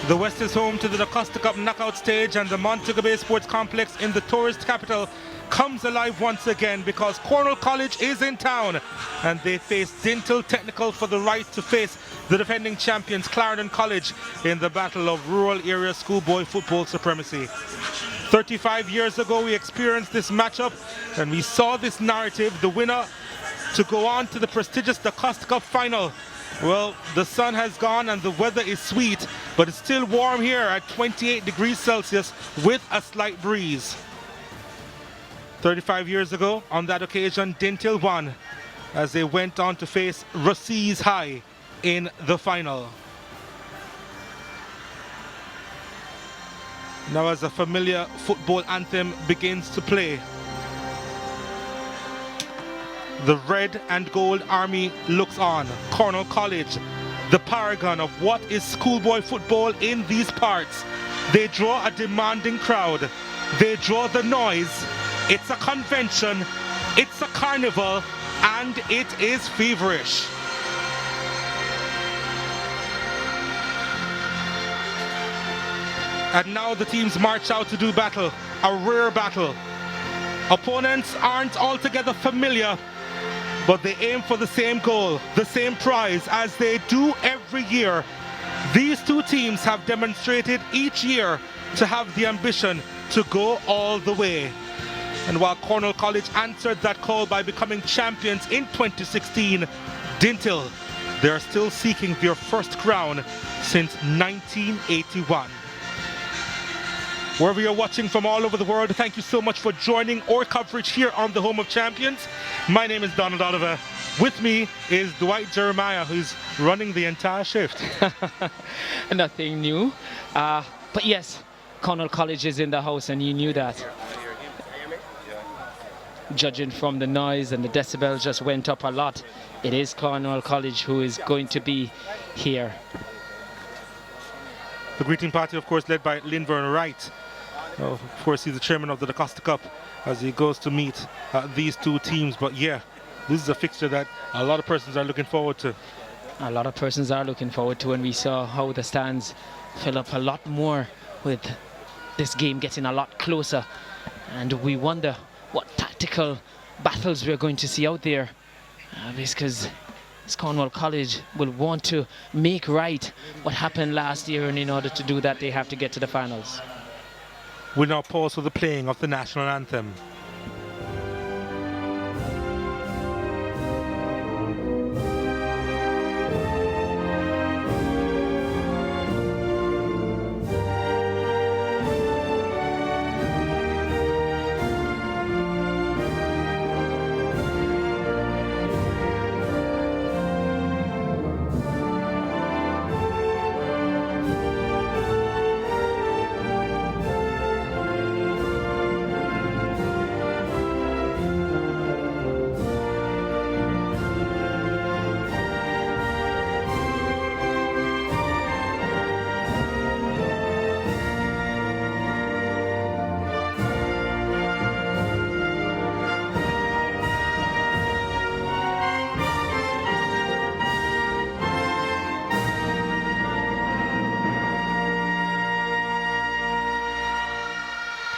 The West is home to the DaCosta Cup knockout stage, and the Montego Bay Sports Complex in the tourist capital comes alive once again because Cornwall College is in town and they face Dinthill Technical for the right to face the defending champions Clarendon College in the battle of rural area schoolboy football supremacy. 35 years ago we experienced this matchup and we saw this narrative, the winner to go on to the prestigious DaCosta Cup Final. Well, the sun has gone and the weather is sweet, but it's still warm here at 28 degrees Celsius with a slight breeze. 35 years ago, on that occasion, Dinthill won as they went on to face Russey's High in the final. Now as a familiar football anthem begins to play, the red and gold army looks on. Cornwall College, the paragon of what is schoolboy football in these parts. They draw a demanding crowd. They draw the noise. It's a convention, it's a carnival, and it is feverish. And now the teams march out to do battle, a rare battle. Opponents aren't altogether familiar, but they aim for the same goal, the same prize as they do every year. These two teams have demonstrated each year to have the ambition to go all the way. And while Cornwall College answered that call by becoming champions in 2016, Dinthill, they are still seeking their first crown since 1981. Wherever you're watching from all over the world, thank you so much for joining our coverage here on the Home of Champions. My name is Donald Oliver. With me is Dwight Jeremiah, who's running the entire shift. Nothing new. But yes, Cornwall College is in the house and you knew that. Judging from the noise and the decibels just went up a lot, it is Cornwall College who is going to be here. The greeting party, of course, led by Linvern Wright. Of course, he's the chairman of the DaCosta Cup as he goes to meet these two teams. But yeah, this is a fixture that a lot of persons are looking forward to. A lot of persons are looking forward to, and we saw how the stands fill up a lot more with this game getting a lot closer. And we wonder what tactical battles we're going to see out there, because Cornwall College will want to make right what happened last year, and in order to do that they have to get to the finals. We'll now pause for the playing of the national anthem.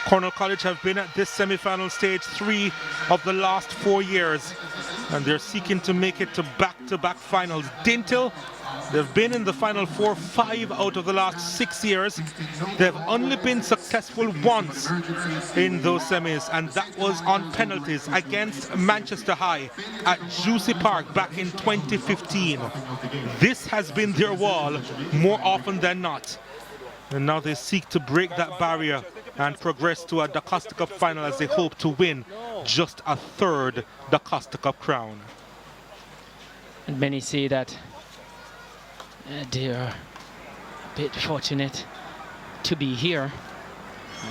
Cornwall College have been at this semi-final stage 3 of the last 4 years, and they're seeking to make it to back-to-back finals. Dinthill, they've been in the final 4 5 out of the last 6 years. They've only been successful once in those semis, and that was on penalties against Manchester High at Juicy Park back in 2015. This has been their wall more often than not, and now they seek to break that barrier and progress to a DaCosta Cup final as they hope to win just a third DaCosta Cup crown. And many say that they are a bit fortunate to be here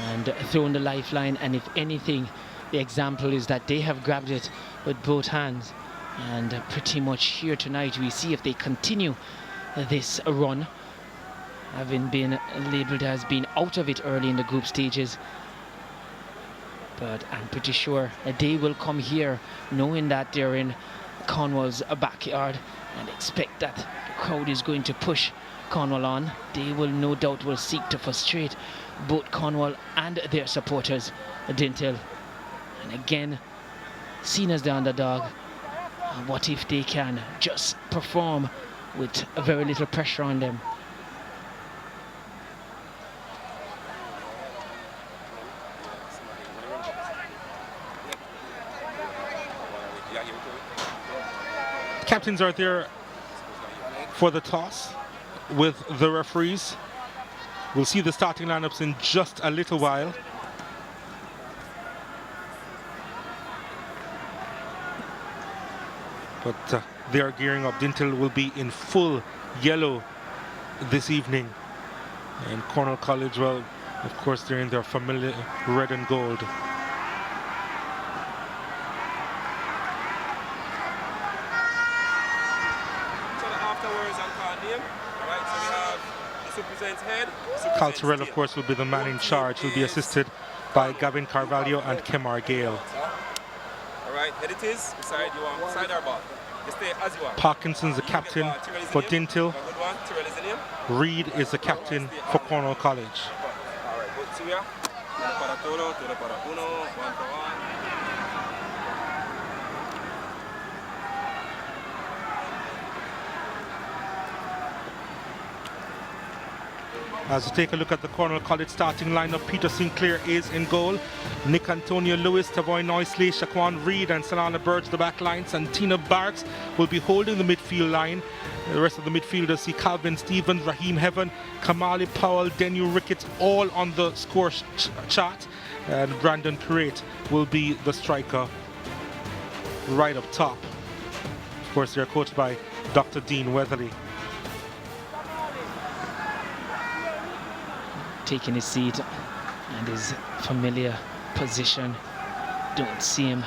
and thrown the lifeline, and if anything, the example is that they have grabbed it with both hands, and pretty much here tonight we see if they continue this run, having been labelled as being out of it early in the group stages. But I'm pretty sure a day will come here knowing that they're in Cornwall's backyard and expect that the crowd is going to push Cornwall on. They will no doubt will seek to frustrate both Cornwall and their supporters, Dinthill. And again, seen as the underdog, what if they can just perform with very little pressure on them? Captains are there for the toss with the referees. We'll see the starting lineups in just a little while. But they are gearing up. Dinthill will be in full yellow this evening. And Cornwall College, well, of course, they're in their familiar red and gold. Culturel, of course, will be the man in charge. He'll be assisted by Gavin Carvalho and Kemar Gale. Alright, head it is. Beside you want side or ball. You stay as you want. Parkinson's the captain for Dinthill. Reed is the captain for Cornwall College. Alright, go to ya. Para todo para uno, 1 for 1. As we take a look at the Cornwall College starting lineup, Peter Sinclair is in goal. Nick Antonio Lewis, Tavoy Noisley, Shaquan Reed and Salana Burge the back lines, and Tina Barks will be holding the midfield line. The rest of the midfielders see Calvin Stevens, Raheem Heaven, Kamali Powell, Denu Ricketts all on the score chart. And Brandon Curate will be the striker right up top. Of course, they're coached by Dr. Dean Weatherly. Taking his seat and his familiar position. Don't see him.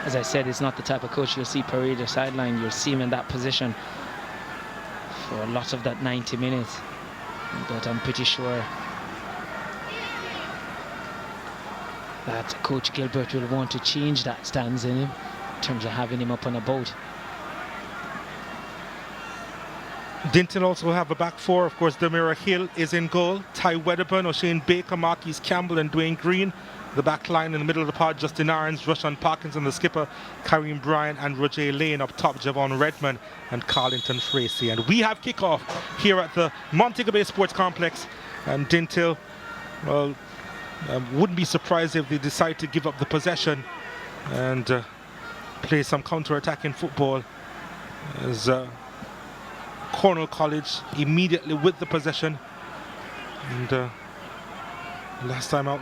As I said, it's not the type of coach you'll see parade or sideline. You'll see him in that position for a lot of that 90 minutes. But I'm pretty sure that Coach Gilbert will want to change that stance in him in terms of having him up on a boat. Dinthill also have a back four. Of course, Demira Hill is in goal. Ty Wedderburn, O'Shane Baker, Marquis Campbell and Dwayne Green. The back line in the middle of the pod, Justin Irons, Rushan Parkinson, the skipper, Kareem Bryan and Roger Lane. Up top, Javon Redmond and Carlington Fracy. And we have kickoff here at the Montego Bay Sports Complex. And Dinthill, well, wouldn't be surprised if they decide to give up the possession and play some counter-attacking football as Cornwall College immediately with the possession. And last time out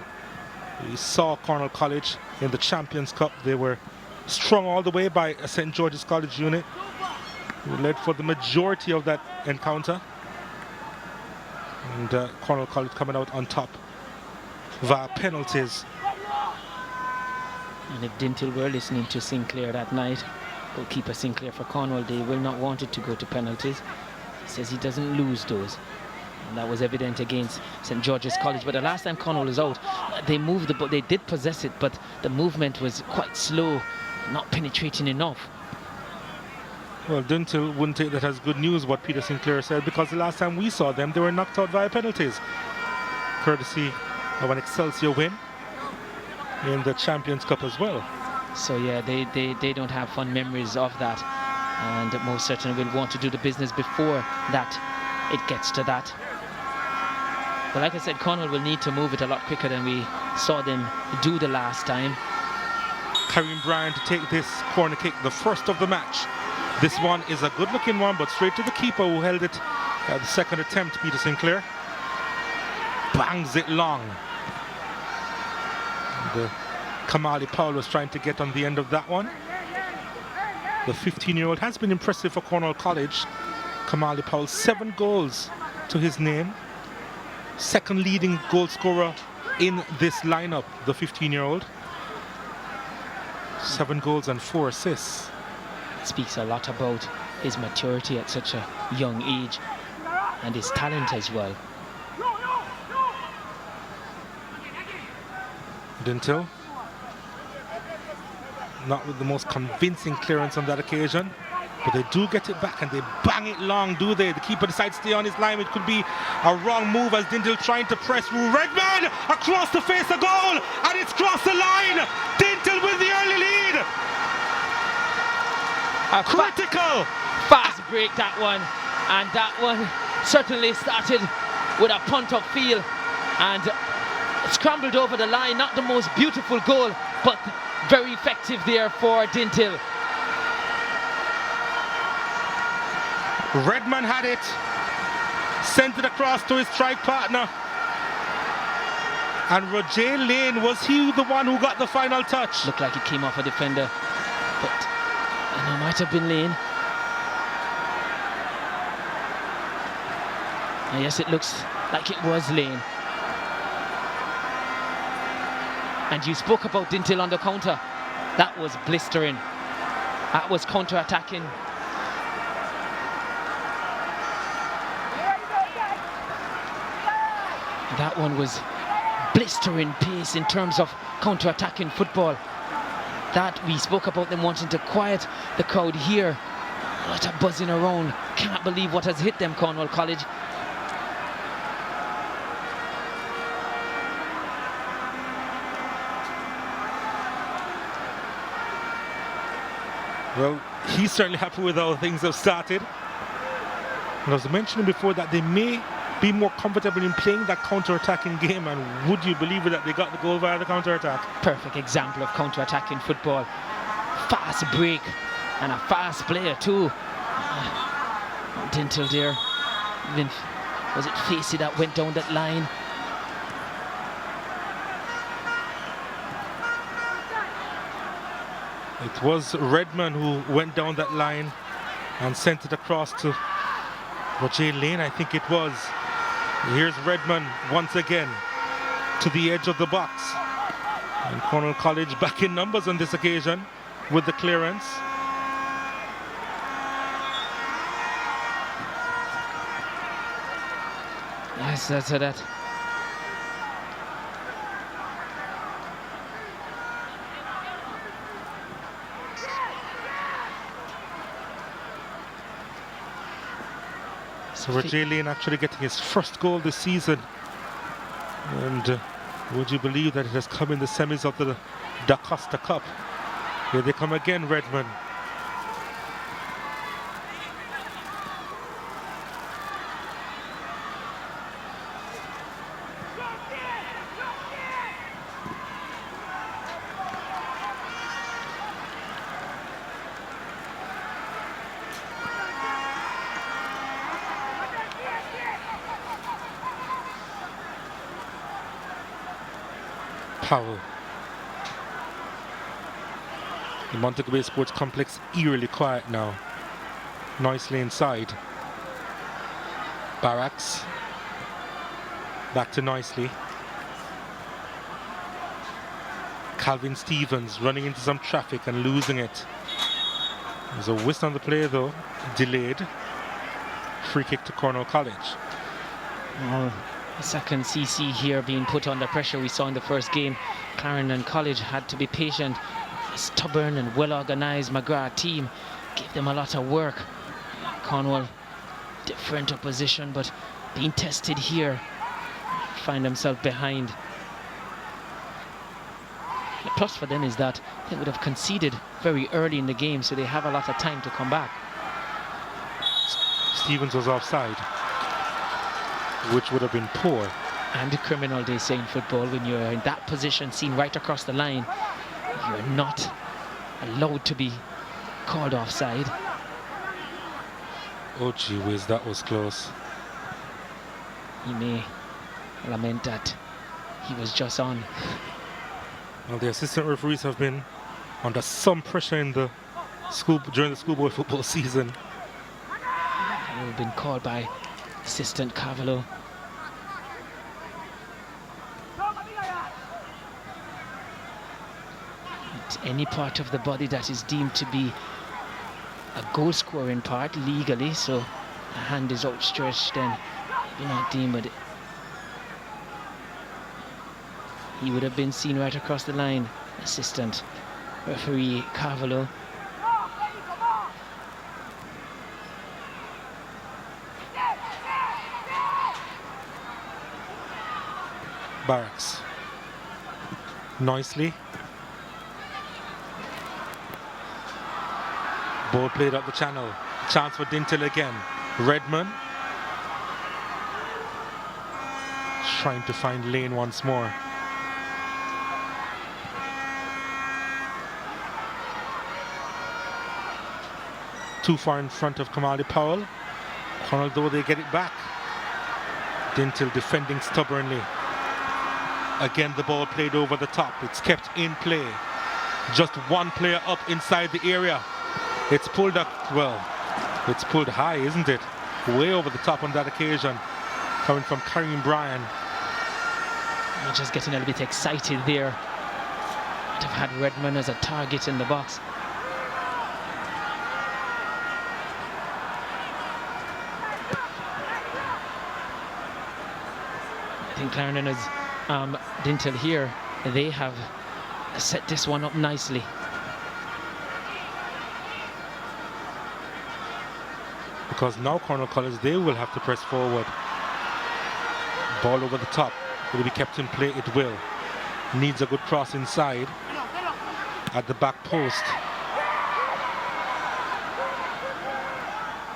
we saw Cornwall College in the Champions Cup. They were strung all the way by a St. George's College unit who led for the majority of that encounter. And Cornwall College coming out on top via penalties. And if Dinthill were listening to Sinclair that night, goalkeeper Sinclair for Cornwall, they will not want it to go to penalties. He says he doesn't lose those. And that was evident against St. George's College. But the last time Cornwall was out, they moved the ball. They did possess it, but the movement was quite slow, not penetrating enough. Well, Dinthill wouldn't take that as good news, what Peter Sinclair said, because the last time we saw them, they were knocked out via penalties, courtesy of an Excelsior win in the Champions Cup as well. So yeah, they don't have fond memories of that, and most certainly will want to do the business before that it gets to that. But like I said, Cornwall will need to move it a lot quicker than we saw them do the last time. Kareem Bryan to take this corner kick, the first of the match. This one is a good looking one, but straight to the keeper who held it at the second attempt, Peter Sinclair. Bangs it long. And, Kamali Powell was trying to get on the end of that one. The 15-year-old has been impressive for Cornwall College. Kamali Powell, 7 goals to his name. Second leading goal scorer in this lineup, the 15-year-old. 7 goals and 4 assists. It speaks a lot about his maturity at such a young age and his talent as well. Dinthill not with the most convincing clearance on that occasion. But they do get it back and they bang it long, do they? The keeper decides to stay on his line. It could be a wrong move as Dinthill trying to press through. Redman across the face of goal, and it's crossed the line. Dinthill with the early lead. Critical. Fast break, that one. And that one certainly started with a punt up field and scrambled over the line. Not the most beautiful goal, but very effective there for Dinthill. Redman had it, sent it across to his strike partner, and Roger Lane, was he the one who got the final touch? Looked like it came off a defender, but it might have been Lane. And yes, it looks like it was Lane. And you spoke about Dinthill on the counter. That was blistering. That was counter-attacking. That one was blistering pace in terms of counter-attacking football. That we spoke about them wanting to quiet the crowd here. A lot of buzzing around. Cannot believe what has hit them, Cornwall College. Well, he's certainly happy with how things have started. And I was mentioning before that they may be more comfortable in playing that counter-attacking game, and would you believe it that they got the goal via the counter-attack? Perfect example of counter-attacking football. Fast break and a fast player too. Dinthill there. Even, was it Facey that went down that line? It was Redman who went down that line and sent it across to Roger Lane, I think it was. Here's Redman once again to the edge of the box. And Cornwall College back in numbers on this occasion with the clearance. Yes, that's that. So Roger Lane actually getting his first goal this season. And would you believe that it has come in the semis of the DaCosta Cup? Here they come again, Redman. Powell. The Montego Bay Sports Complex eerily quiet now. Nicely inside. Barracks. Back to Nicely. Calvin Stevens running into some traffic and losing it. There's a whistle on the play though. Delayed. Free kick to Cornwall College. Oh. The second CC here being put under pressure. We saw in the first game, Clarendon College had to be patient. A stubborn and well-organised McGrath team gave them a lot of work. Cornwall, different opposition, but being tested here, find themselves behind. The plus for them is that they would have conceded very early in the game, so they have a lot of time to come back. Stevens was offside, which would have been poor. And a criminal, they say in football, when you're in that position, seen right across the line, you're not allowed to be called offside. Oh gee whiz, that was close. He may lament that he was just on. Well, the assistant referees have been under some pressure in the during the schoolboy football season. They've been called by assistant Carvalho. Any part of the body that is deemed to be a goal scoring part legally, so a hand is outstretched, then you're not deemed it. He would have been seen right across the line, assistant. referee Carvalho. Barracks. Nicely. Ball played up the channel. Chance for Dinthill again. Redmond. Trying to find lane once more. Too far in front of Kamali Powell. Cornwall, though, they get it back. Dinthill defending stubbornly. Again, the ball played over the top. It's kept in play. Just one player up inside the area. It's pulled up, well, it's pulled high, isn't it? Way over the top on that occasion. Coming from Kareem Bryan. We're just getting a little bit excited there. Might have had Redmond as a target in the box. I think Clarendon is Dinthill here. They have set this one up nicely. Because now Cornwall College, they will have to press forward. Ball over the top. Will it be kept in play? It will. Needs a good cross inside at the back post.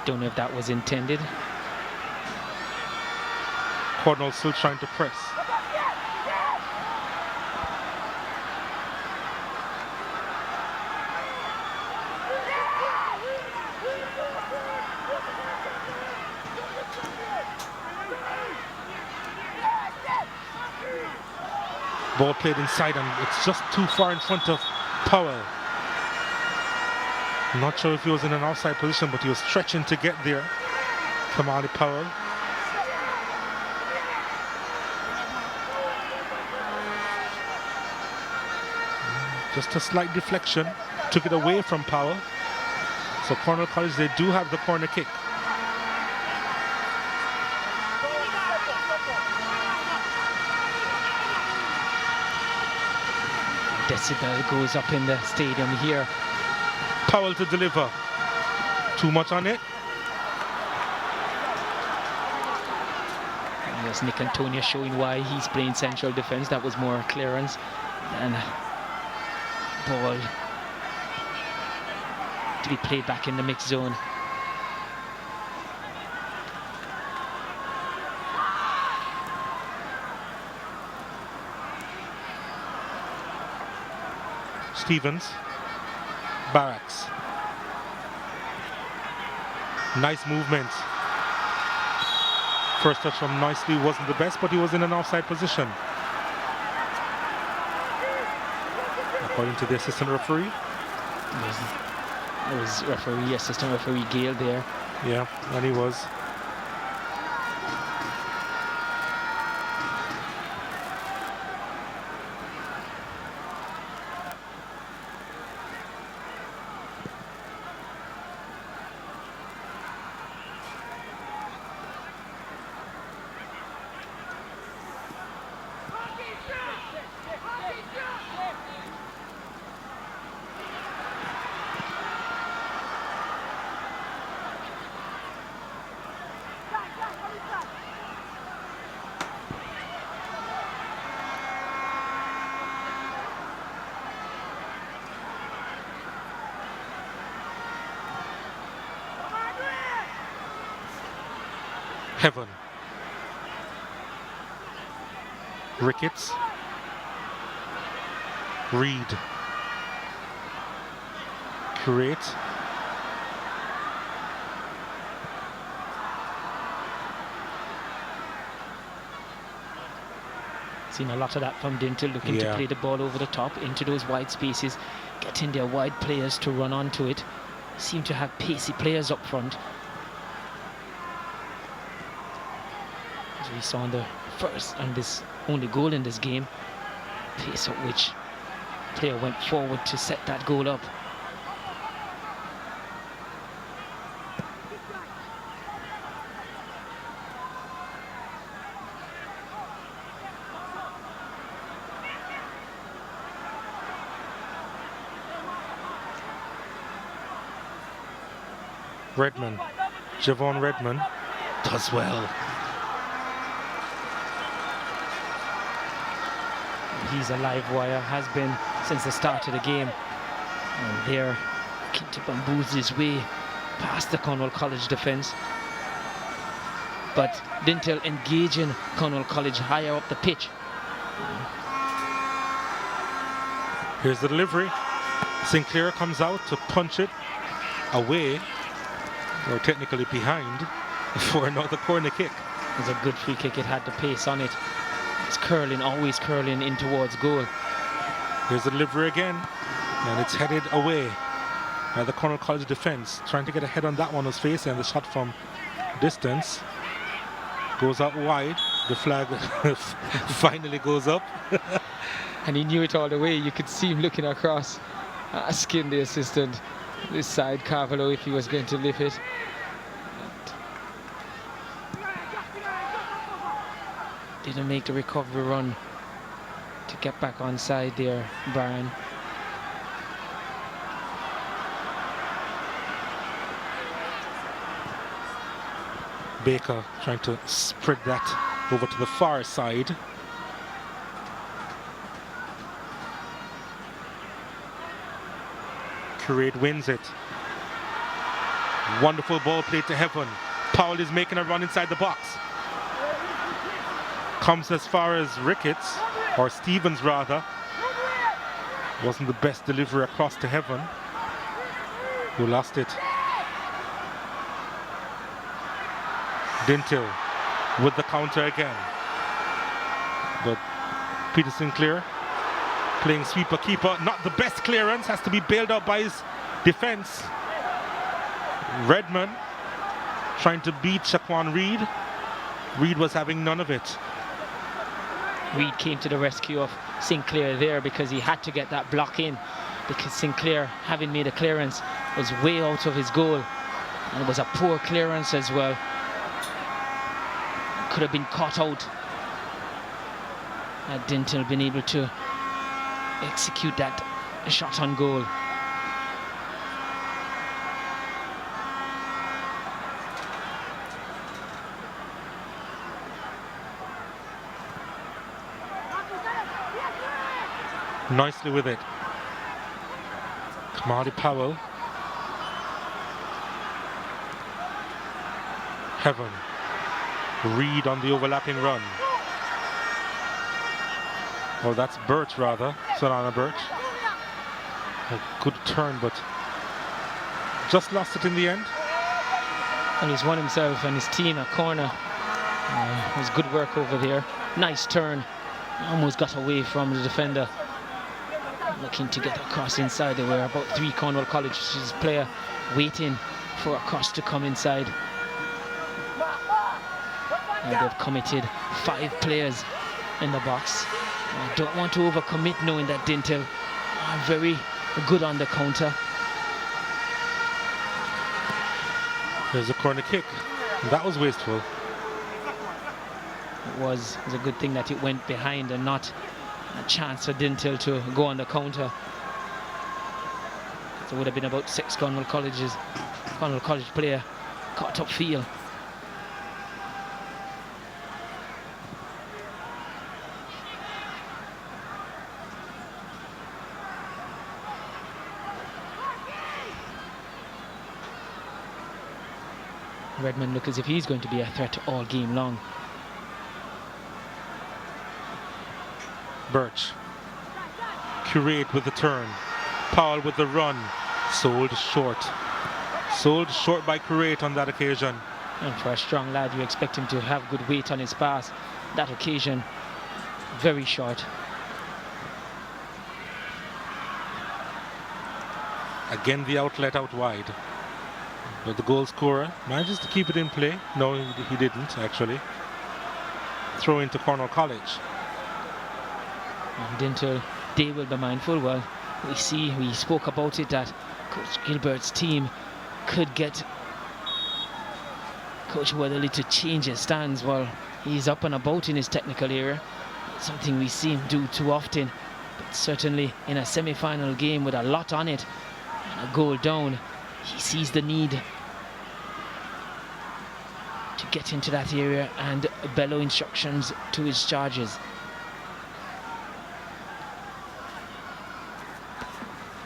Don't know if that was intended. Cornwall still trying to press. Ball played inside and it's just too far in front of Powell. Not sure if he was in an offside position, but he was stretching to get there. Kamali Powell. Just a slight deflection. Took it away from Powell. So Cornwall College, they do have the corner kick. Decibel goes up in the stadium here. Powell to deliver. Too much on it. And there's Nick Antonio showing why he's playing central defense. That was more clearance than ball to be played back in the mixed zone. Stevens. Barracks. Nice movement. First touch from Nicely wasn't the best, but he was in an offside position. According to the assistant referee. It was referee, assistant referee Gale there. Yeah, and he was. Heaven. Ricketts. Reed. Create. Seen a lot of that from Dinthill, looking to play the ball over the top into those wide spaces, getting their wide players to run onto it. Seem to have pacey players up front. As we saw on the first and this only goal in this game, pace at which player went forward to set that goal up. Redmond. Javon Redmond does well. He's a live wire, has been since the start of the game. And they're looking to bamboozle his way past the Cornwall College defence. But Dinthill engaging Cornwall College higher up the pitch. Here's the delivery. Sinclair comes out to punch it away, or technically behind, for another corner kick. It was a good free kick. It had the pace on it. It's curling, always curling in towards goal. Here's the delivery again, and it's headed away by the Cornwall College defence. Trying to get a head on that one was facing, and the shot from distance goes out wide. The flag finally goes up. And he knew it all the way. You could see him looking across, asking the assistant this side, Carvalho, if he was going to lift it. Didn't make the recovery run to get back on side there, Brian. Baker trying to spread that over to the far side. Curate wins it. Wonderful ball played to Heaven. Powell is making a run inside the box. Comes as far as Ricketts, or Stevens rather. Wasn't the best delivery across to Heaven, who lost it. Dinthill with the counter again. But Peter Sinclair playing sweeper keeper. Not the best clearance, has to be bailed out by his defense. Redmond trying to beat Shaquan Reed. Reed was having none of it. Reed came to the rescue of Sinclair there because he had to get that block in, because Sinclair, having made a clearance, was way out of his goal, and it was a poor clearance as well. Could have been caught out had Dinthill been able to execute that shot on goal. Nicely with it. Kamali Powell. Heaven. Reed on the overlapping run. Well, that's Birch rather. Solana Birch. A good turn, but just lost it in the end. And he's won himself and his team a corner. It was good work over there. Nice turn. Almost got away from the defender. Looking to get across inside. There were about 3 Cornwall College player waiting for a cross to come inside. And they've committed 5 players in the box. I don't want to overcommit, knowing that Dinthill are very good on the counter. There's a corner kick. That was wasteful. It was a good thing that it went behind and not a chance for Dinthill to go on the counter. There would have been about 6 Cornwall College player caught up field. Redmond looks as if he's going to be a threat all game long. Birch. Curate with the turn. Powell with the run. Sold short. Sold short by Curate on that occasion. And for a strong lad, you expect him to have good weight on his pass. That occasion, very short. Again, the outlet out wide. But the goal scorer manages to keep it in play. No, he didn't actually. Throw into Cornwall College. And Dinthill, they will be mindful. Well, we spoke about it, that Coach Gilbert's team could get Coach Weatherly to change his stance. Well, he's up and about in his technical area. Something we see him do too often. But certainly in a semi-final game with a lot on it, and a goal down, he sees the need get into that area and bellow instructions to his charges.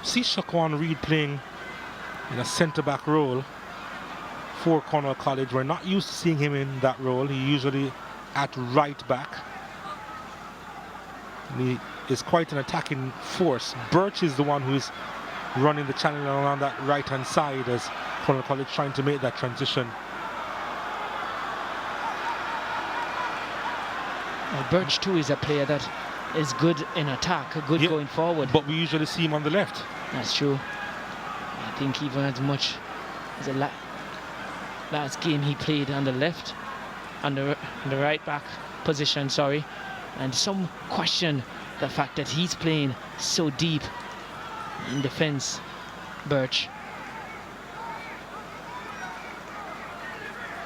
See Shaquan Reed playing in a centre-back role for Cornwall College. We're not used to seeing him in that role. He usually at right back. And he is quite an attacking force. Birch is the one who's running the channel around that right-hand side as Cornwall College trying to make that transition. Well, Birch too is a player that is good in attack, good going forward. But we usually see him on the left. That's true. I think even as much as the last game he played on the left, on the right back position, sorry. And some question the fact that he's playing so deep in defence, Birch.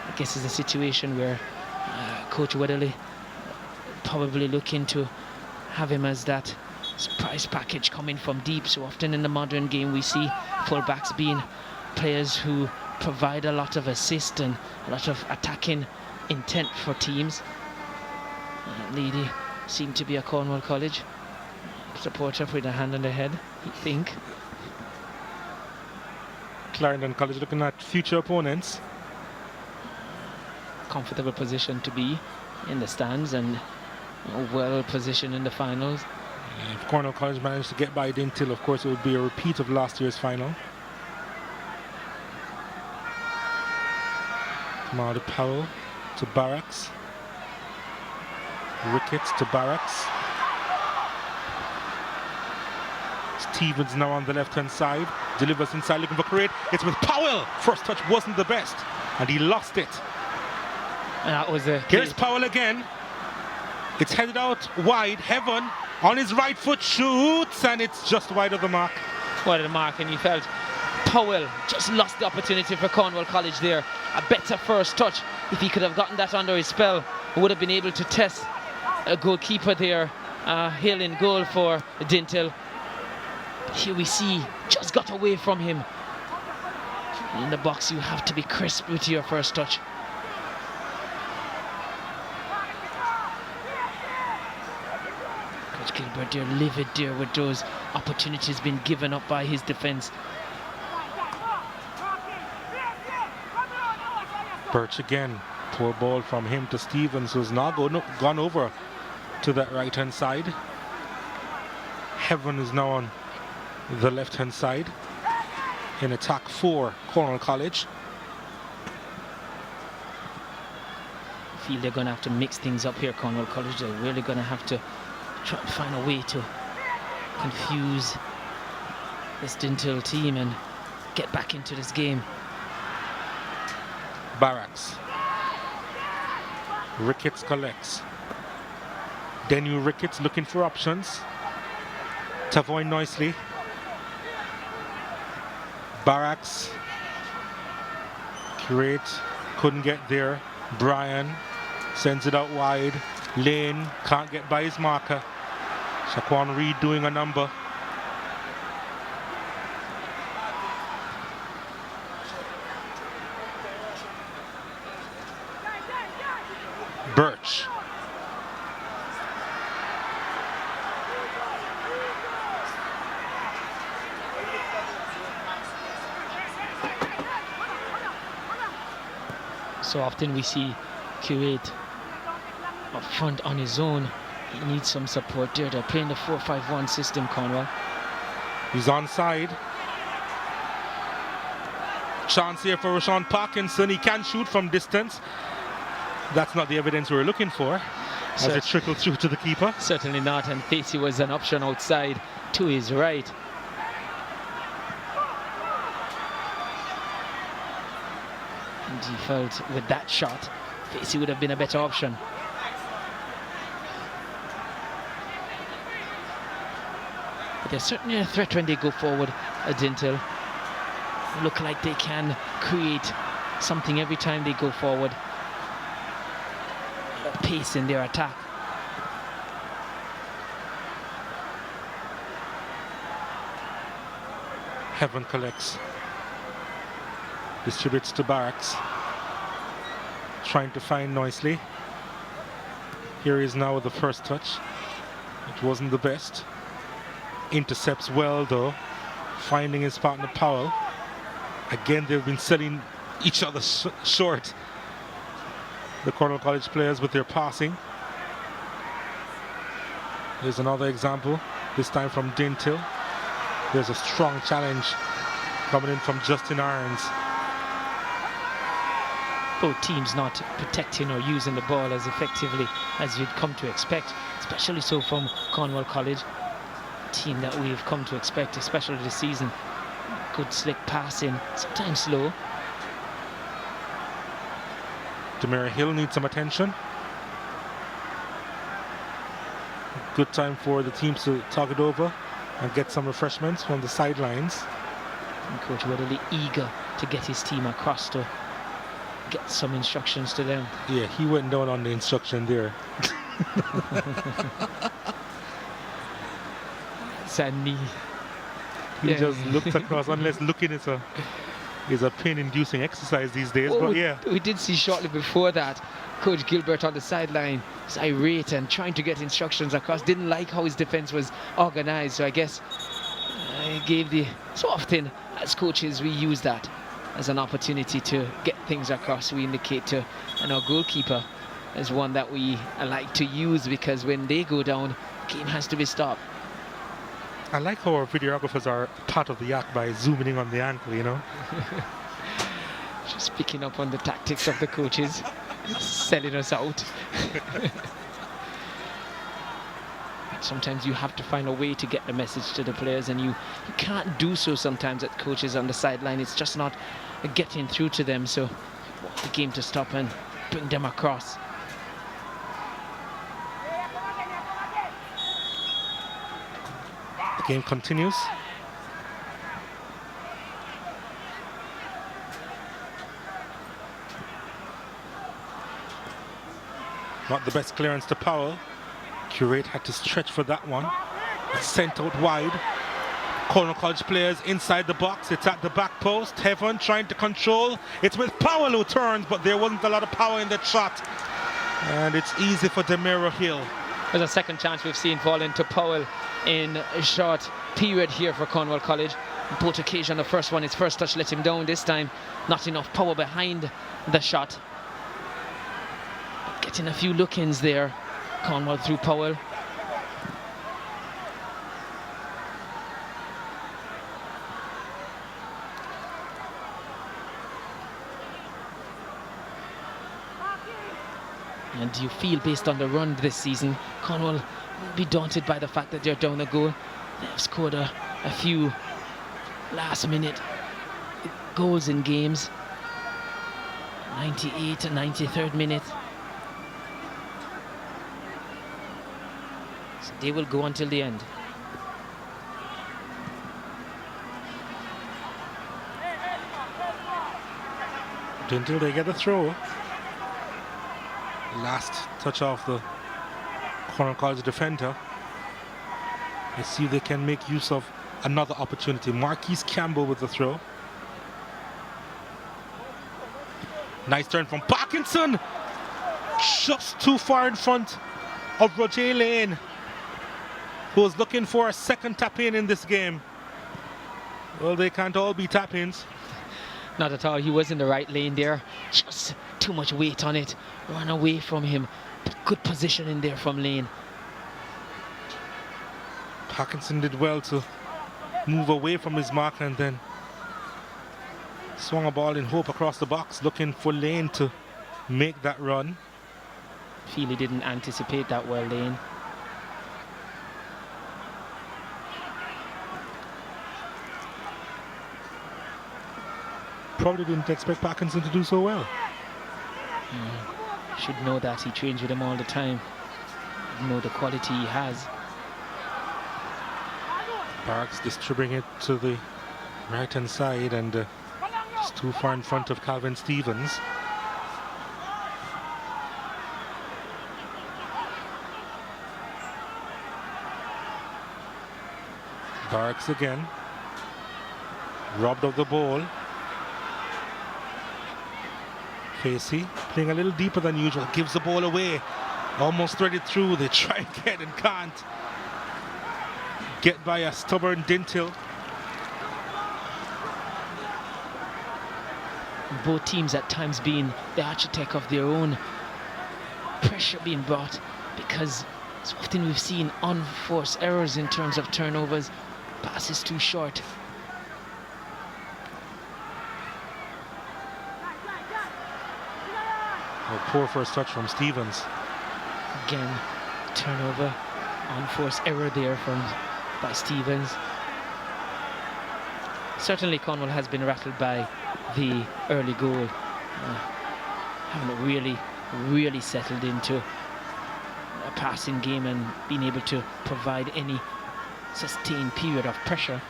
I guess it's a situation where Coach Weatherly probably looking to have him as that surprise package coming from deep. So often in the modern game we see fullbacks being players who provide a lot of assist and a lot of attacking intent for teams. Lady seemed to be a Cornwall College supporter with a hand on the head, I think. Clarendon College looking at future opponents. Comfortable position to be in the stands and well positioned in the finals. If Cornwall College managed to get by Dinthill, of course it would be a repeat of last year's final. Marty Powell to Barracks. Ricketts to Barracks. Stevens now on the left-hand side. Delivers inside, looking for Create. It's with Powell. First touch wasn't the best, and he lost it. And that was a... Here's Powell again. It's headed out wide. Heaven on his right foot shoots, and it's just wide of the mark. Wide of the mark, and you felt Powell just lost the opportunity for Cornwall College there. A better first touch. If he could have gotten that under his spell, he would have been able to test a goalkeeper there. Hill in goal for Dinthill. Here we see, just got away from him. In the box, you have to be crisp with your first touch. Coach Gilbert there, livid there with those opportunities being given up by his defence. Birch again, poor ball from him to Stevens, who's now gone over to that right-hand side. Heaven is now on the left-hand side in attack for Cornwall College. I feel they're going to have to mix things up here, Cornwall College. They're really going to have to try and find a way to confuse this Dinthill team and get back into this game. Barracks. Ricketts collects. Denu Ricketts looking for options. Tavoy Noisley. Barracks. Curate couldn't get there. Brian sends it out wide. Lane can't get by his marker. Shaquan Reed doing a number. Birch. So often we see Curate up front on his own. He needs some support there. They're playing the 4-5-1 system, Cornwall. He's onside. Chance here for Rashawn Parkinson. He can shoot from distance. That's not the evidence we were looking for as it trickled through to the keeper. Certainly not, and Facey was an option outside to his right. And he felt with that shot, Facey would have been a better option. But they're certainly a threat when they go forward, Dinthill. Look like they can create something every time they go forward. Pace in their attack. Heaven collects. Distributes to Barracks. trying to find Noisley. Here he is now with the first touch. It wasn't the best. Intercepts well though, finding his partner Powell. Again, they've been selling each other short, the Cornwall College players, with their passing. Here's another example, this time from Dinthill. There's a strong challenge coming in from Justin Irons. Both teams not protecting or using the ball as effectively as you'd come to expect, especially so from Cornwall College, a team that we've come to expect, especially this season. Good slick passing, sometimes slow. Demira Hill needs some attention. Good time for the teams to talk it over and get some refreshments from the sidelines. And Coach Weatherly eager to get his team across to get some instructions to them. Yeah, he went down on the instruction there. Sandy. He just looked across, unless looking is a pain-inducing exercise these days. Oh, but yeah, we did see shortly before that Coach Gilbert on the sideline was irate and trying to get instructions across. Didn't like how his defense was organized, so I guess he gave the... So often as coaches we use that as an opportunity to get things across. We indicate to, and our goalkeeper is one that we like to use, because when they go down, the game has to be stopped. I like how our videographers are part of the act by zooming in on the ankle, you know. Just picking up on the tactics of the coaches, selling us out. Sometimes you have to find a way to get the message to the players, and you can't do so sometimes at coaches on the sideline. It's just not getting through to them, so you want the game to stop and bring them across. The game continues. Not the best clearance to Powell. Curate had to stretch for that one. It's sent out wide. Cornwall College players inside the box. It's at the back post. Heaven trying to control. It's with Powell who turns, but there wasn't a lot of power in that shot. And it's easy for Demira Hill. There's a second chance we've seen fall into Powell in a short period here for Cornwall College. On both occasions, the first one, his first touch let him down. This time, not enough power behind the shot. But getting a few look-ins there. Cornwall through Powell. And do you feel, based on the run this season, Cornwall won't be daunted by the fact that they're down a goal? They've scored a few last-minute goals in games. 98th and 93rd minute. So they will go until the end. Until they get a throw. Last touch off the Cornwall College defender. Let's see if they can make use of another opportunity. Marquise Campbell with the throw. Nice turn from Parkinson. Just too far in front of Roger Lane, who was looking for a second tap-in in this game. Well, they can't all be tap-ins. Not at all. He was in the right lane there. Just too much weight on it. Run away from him. But good position in there from Lane. Parkinson did well to move away from his marker and then swung a ball in hope across the box, looking for Lane to make that run. Feel he didn't anticipate that well, Lane. Probably didn't expect Parkinson to do so well. Should know that. He trains with him all the time. Know the quality he has. Parks distributing it to the right-hand side and just too far in front of Calvin Stevens. Barks again. Robbed of the ball. Facey playing a little deeper than usual, gives the ball away. Almost threaded through, they try again and can't. Get by a stubborn Dinthill. Both teams at times being the architect of their own pressure being brought, because so often we've seen unforced errors in terms of turnovers, passes too short. A poor first touch from Stevens. Again, turnover, unforced error there by Stevens. Certainly Cornwall has been rattled by the early goal. Haven't really settled into a passing game and been able to provide any sustained period of pressure.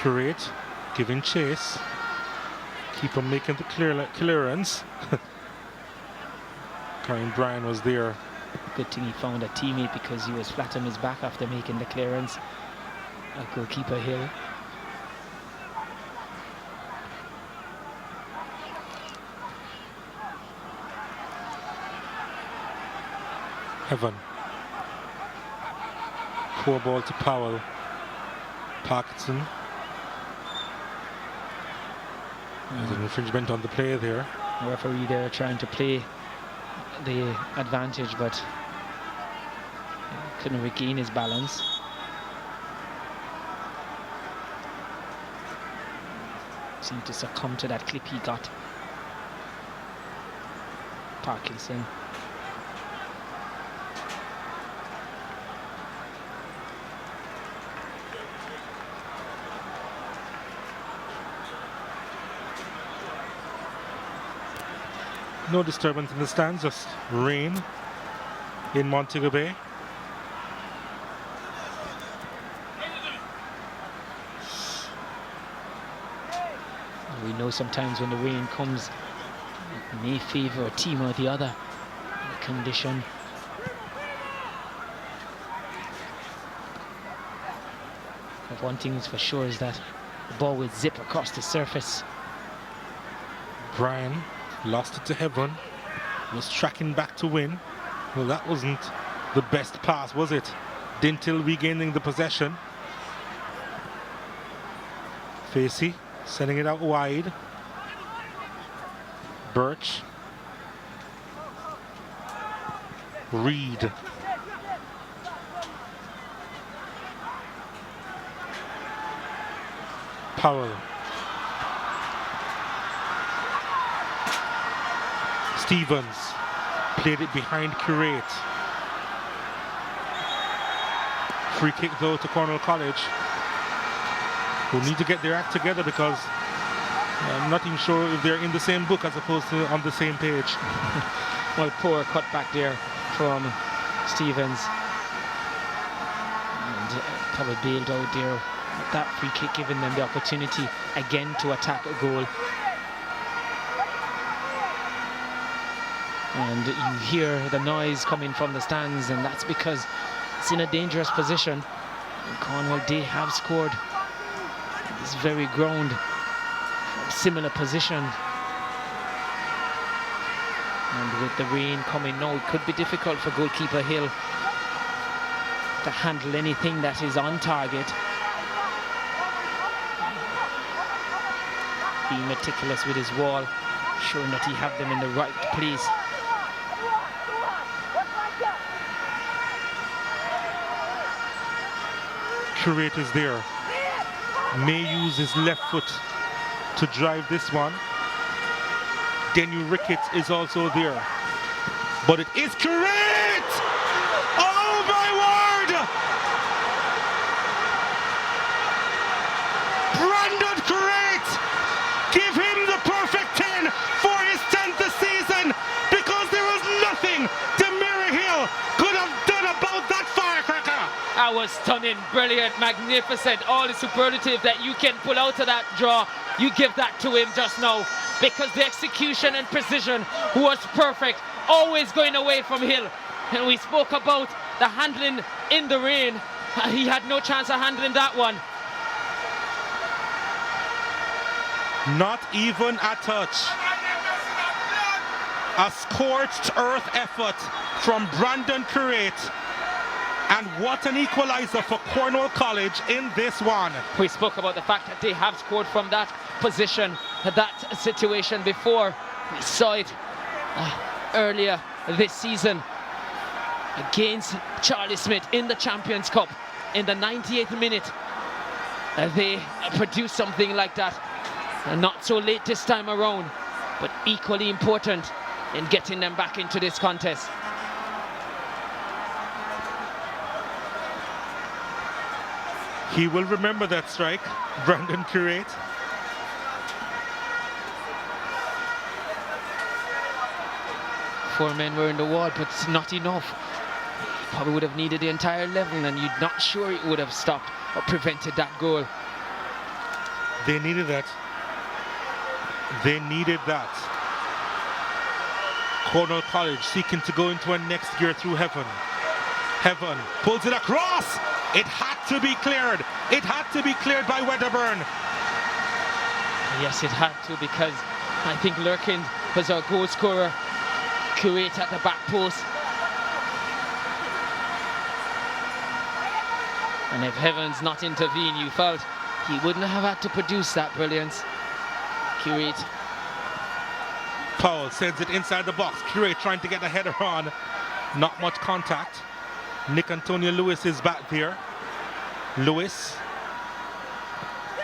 Curate giving chase. Keeper making the clearance. Karen Bryan was there. Good thing he found a teammate, because he was flat on his back after making the clearance. A goalkeeper Hill. Heaven. Poor ball to Powell. Parkinson. There's an infringement on the play there. The referee there trying to play the advantage, but couldn't regain his balance. Seemed to succumb to that clip he got. Parkinson. No disturbance in the stands, just rain in Montego Bay. We know sometimes when the rain comes, it may favor a team or the other. The condition. But one thing is for sure is that the ball will zip across the surface. Bryan lost it to Heaven. Was tracking back to win. Well, that wasn't the best pass, was it? Dinthill regaining the possession. Facey sending it out wide. Birch. Reed. Powell. Stevens played it behind Curate. Free kick though to Cornwall College, who need to get their act together, because I'm not even sure if they're in the same book as opposed to on the same page. Well, poor cut back there from Stevens. And probably bailed out there with that free kick, giving them the opportunity again to attack a goal. And you hear the noise coming from the stands, and that's because it's in a dangerous position. And Cornwall, they have scored this very ground from similar position. And with the rain coming now, it could be difficult for goalkeeper Hill to handle anything that is on target. Being meticulous with his wall, showing that he have them in the right place. Curate is there. May use his left foot to drive this one. Daniel Ricketts is also there. But it is Curate! Oh my word! Brandon Curate! Give him the perfect 10 for his 10th this season, because there was nothing Demiri Hill could have done about that firecracker. That was stunning, brilliant, magnificent. All the superlative that you can pull out of that draw, you give that to him just now, because the execution and precision was perfect, always going away from Hill. And we spoke about the handling in the rain. He had no chance of handling that one. Not even a touch. A scorched earth effort from Brandon Curate. And what an equalizer for Cornwall College in this one. We spoke about the fact that they have scored from that position, that situation before. We saw it earlier this season against Charlie Smith in the Champions Cup. In the 98th minute, they produced something like that. Not so late this time around, but equally important in getting them back into this contest. He will remember that strike, Brandon Curate. Four men were in the wall, but it's not enough. Probably would have needed the entire level, and you're not sure it would have stopped or prevented that goal. They needed that. They needed that. Cornwall College seeking to go into a next gear through Heaven. Heaven pulls it across. It had to be cleared. It had to be cleared by Wedderburn. Yes, it had to, because I think Lurkin was our goal scorer. Kuwait at the back post. And if Heavens not intervened, you felt he wouldn't have had to produce that brilliance. Kuwait. Powell sends it inside the box. Curate trying to get the header on. Not much contact. Nick Antonio Lewis is back there. Lewis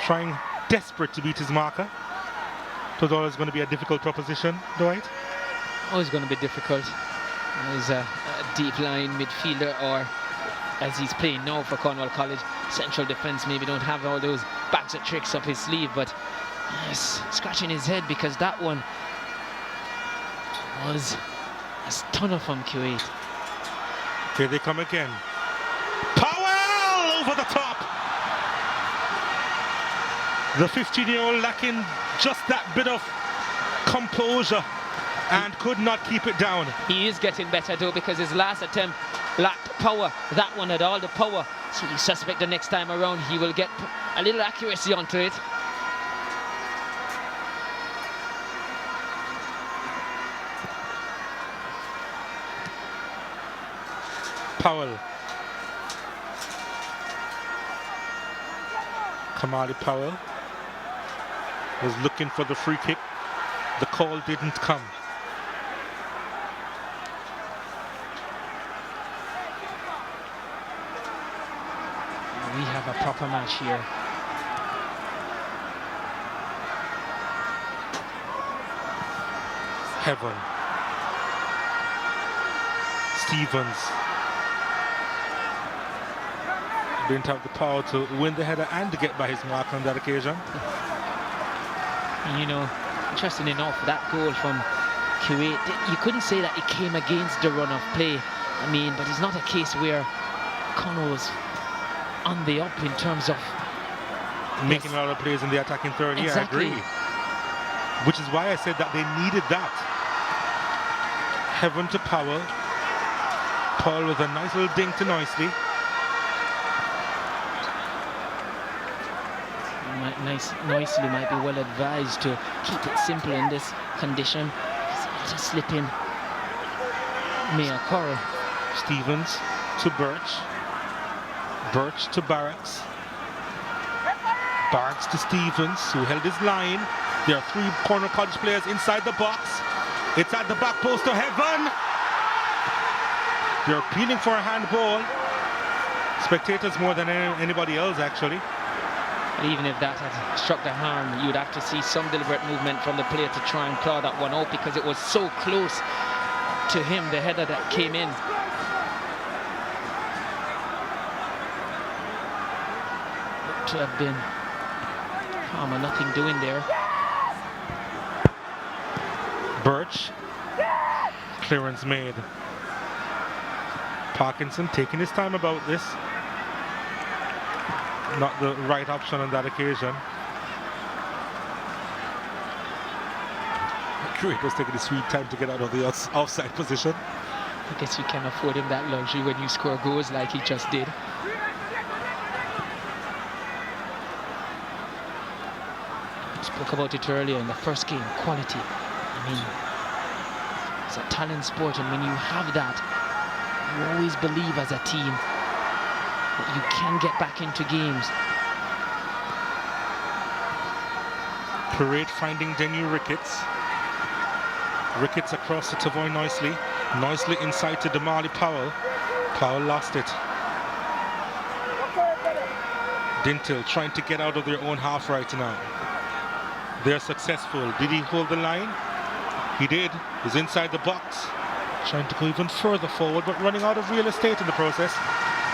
trying desperate to beat his marker. It was always going to be a difficult proposition, Dwight. Always going to be difficult. He's a deep line midfielder, or as he's playing now for Cornwall College, central defence maybe don't have all those bags of tricks up his sleeve, but he's scratching his head because that one was a stunner from Kuwait. Here they come again. Powell over the top. The 15-year-old lacking just that bit of composure and could not keep it down. He is getting better though, because his last attempt lacked power. That one had all the power. So you suspect the next time around he will get a little accuracy onto it. Powell. Kamali Powell was looking for the free kick. The call didn't come. We have a proper match here. Heaven. Stevens didn't have the power to win the header and to get by his mark on that occasion. And you know, interesting enough, that goal from Kuwait, you couldn't say that it came against the run of play. I mean, but it's not a case where Cornwall was on the up in terms of making a lot of plays in the attacking third. Exactly. Yeah, I agree. Which is why I said that they needed that. Heaven to Powell. Powell with a nice little ding to Noisley. Nicely might be well advised to keep it simple in this condition. Just slipping may occur. Stevens to Birch. Birch to Barracks. Barracks to Stevens, who held his line. There are three Cornwall College players inside the box. It's at the back post to Heaven. They're appealing for a handball. Spectators more than anybody else, actually. But even if that had struck the arm, you'd have to see some deliberate movement from the player to try and claw that one out, because it was so close to him, the header that came in. Looked to have been Palmer, nothing doing there. Birch. Clearance made. Parkinson taking his time about this. Not the right option on that occasion. Kuwait was taking his sweet time to get out of the offside position. I guess you can afford him that luxury when you score goals like he just did. spoke about it earlier in the first game, quality. I mean, it's a talent sport, and when you have that, you always believe as a team that you can get back into games. Parade finding Denu Ricketts. Ricketts across to Tavoy Nicely. Nicely inside to Damali Powell. Powell lost it. Dinthill trying to get out of their own half right now. They're successful. Did he hold the line? He did. He's inside the box. Trying to go even further forward, but running out of real estate in the process.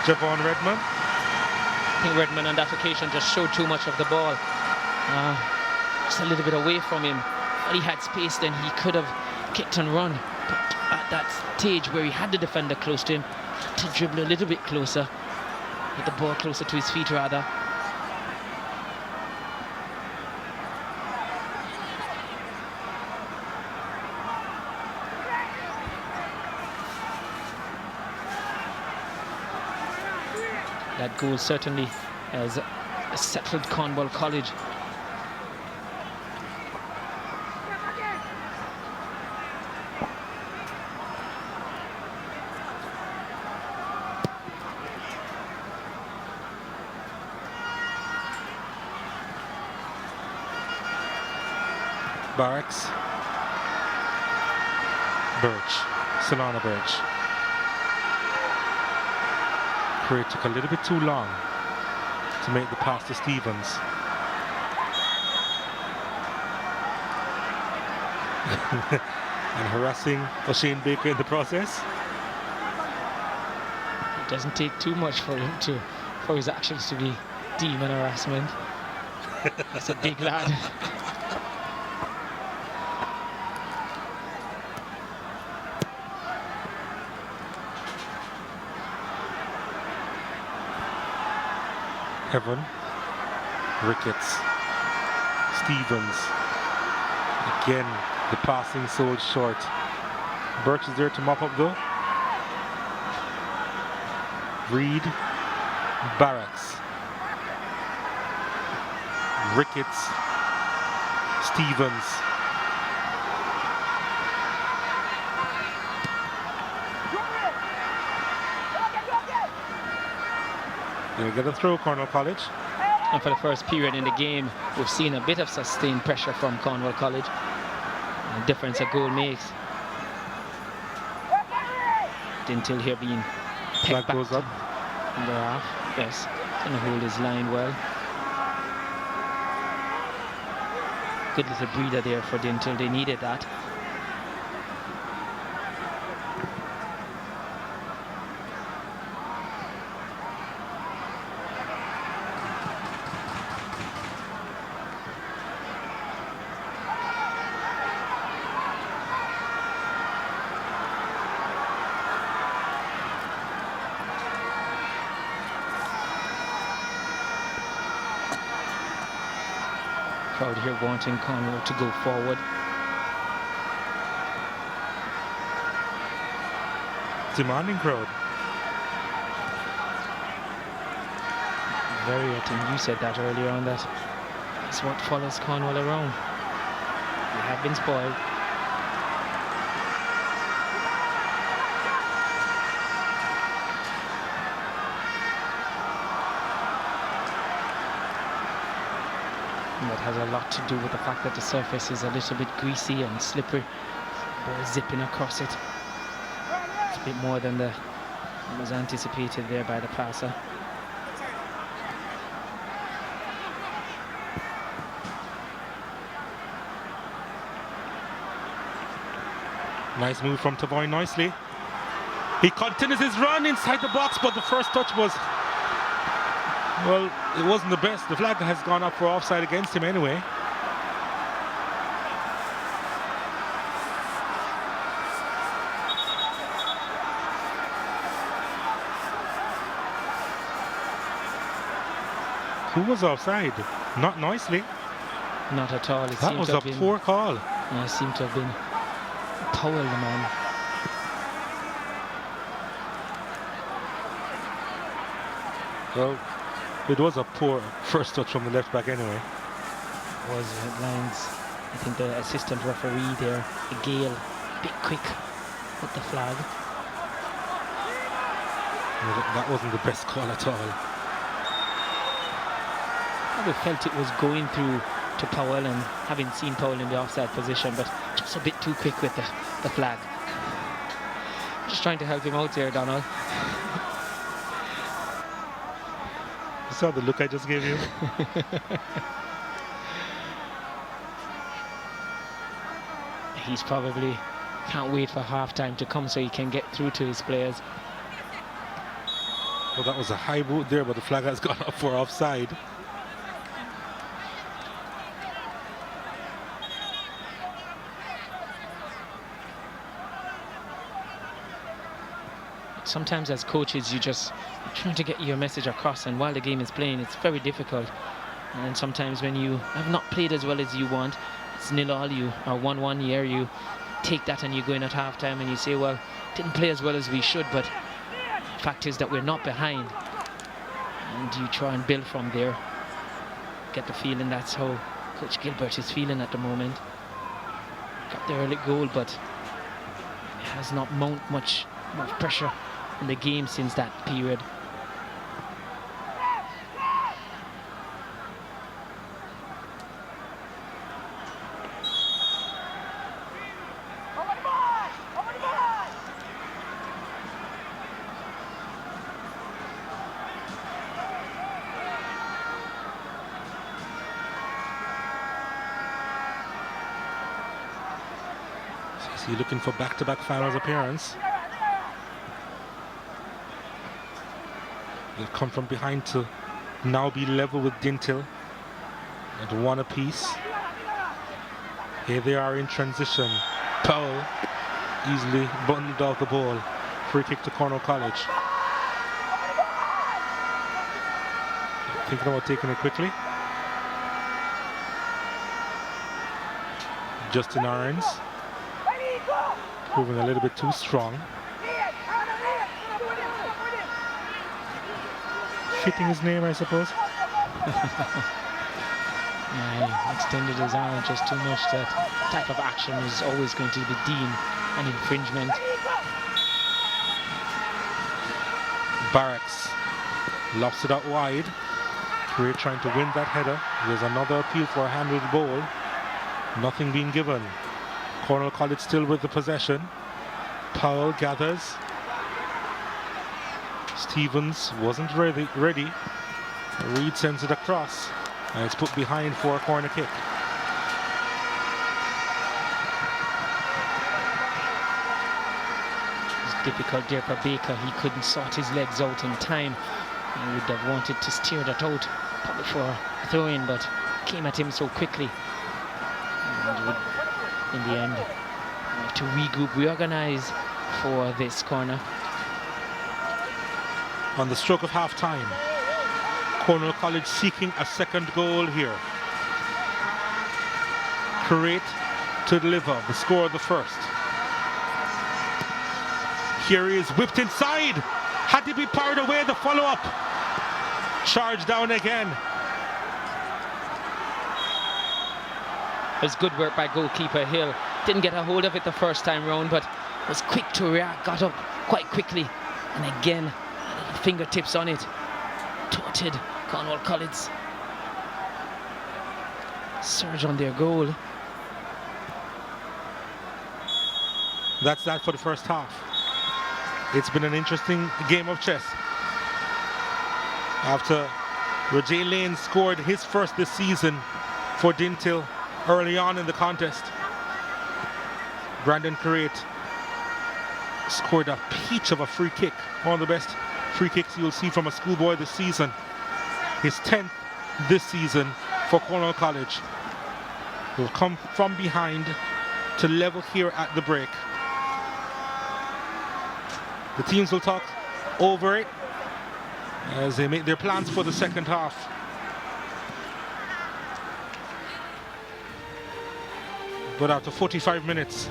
Javon Redmond. I think Redmond on that occasion just showed too much of the ball. Just a little bit away from him. But he had space, then he could have kicked and run. But at that stage where he had the defender close to him, had to dribble a little bit closer. Get the ball closer to his feet rather. That goal certainly has settled Cornwall College. Barracks. Birch. Solana Birch. It took a little bit too long to make the pass to Stevens. And harassing O'Shane Baker in the process. It doesn't take too much for him for his actions to be demon harassment. He's a big lad. Evan, Ricketts, Stevens, again the passing sold short. Birch is there to mop up though. Reed, Barracks, Ricketts, Stevens. They'll get a throw, Cornwall College. And for the first period in the game, we've seen a bit of sustained pressure from Cornwall College. The difference a goal makes. Dinthill here being Flag goes up. In the half, yes. Going to hold his line well. Good little breather there for Dinthill. They needed that. Crowd here wanting Cornwall to go forward. Demanding crowd. Very, I think you said that earlier on, that it's what follows Cornwall around. They have been spoiled. That has a lot to do with the fact that the surface is a little bit greasy and slippery. Ball zipping across it. It's a bit more than was anticipated there by the passer. Nice move from Tavoy Nicely. He continues his run inside the box, but the first touch was, well, it wasn't the best. The flag has gone up for offside against him anyway. Who was offside? Not Nicely. Not at all. That was a poor call. It seemed to have been Powell, the man. Well, it was a poor first touch from the left back anyway. was headlines. I think the assistant referee there, Gale, a bit quick with the flag. That wasn't the best call at all. I felt it was going through to Powell, and having seen Powell in the offside position, but just a bit too quick with the flag. Just trying to help him out there, Donald. You saw the look I just gave you? He's probably can't wait for half-time to come so he can get through to his players. Well, that was a high boot there, but the flag has gone up for offside. Sometimes as coaches, you're trying to get your message across, and while the game is playing, it's very difficult. And sometimes when you have not played as well as you want, it's 0-0, you are 1-1 here, you take that and you go in at halftime and you say, well, didn't play as well as we should, but the fact is that we're not behind. And you try and build from there. Get the feeling that's how Coach Gilbert is feeling at the moment. Got the early goal, but has not mounted much pressure in the game since that period. Is he looking for back-to-back finals appearance? They've come from behind to now be level with Dinthill at 1 apiece. Here they are in transition. Powell easily bundled out the ball. Free kick to Cornwall College. Thinking about taking it quickly. Justin Irons proving a little bit too strong. Fitting his name, I suppose. Yeah, he extended his arm just too much. That type of action is always going to be deemed an infringement. Barracks lofts it out wide. Create trying to win that header. There's another appeal for a handled ball. Nothing being given. Cornwall College still with the possession. Powell gathers. Stevens wasn't ready. Reed sends it across, and it's put behind for a corner kick. It's difficult there for Baker. He couldn't sort his legs out in time. He would have wanted to steer that out, probably for a throw-in, but came at him so quickly. And would, in the end, have to regroup, reorganize for this corner. On the stroke of half-time, Cornwall College seeking a second goal here. Create to deliver the score of the first. Here he is, whipped inside. Had to be powered away, the follow-up. Charge down again. It was good work by goalkeeper Hill. Didn't get a hold of it the first time round, but was quick to react, got up quite quickly. And again, fingertips on it. Torted Cornwall College. Surge on their goal. That's that for the first half. It's been an interesting game of chess. After Rajay Lane scored his first this season for Dinthill early on in the contest, Brandon Create scored a peach of a free kick. One of the best free kicks you'll see from a schoolboy this season. His 10th this season for Cornwall College. Will come from behind to level here at the break. The teams will talk over it as they make their plans for the second half. But after 45 minutes,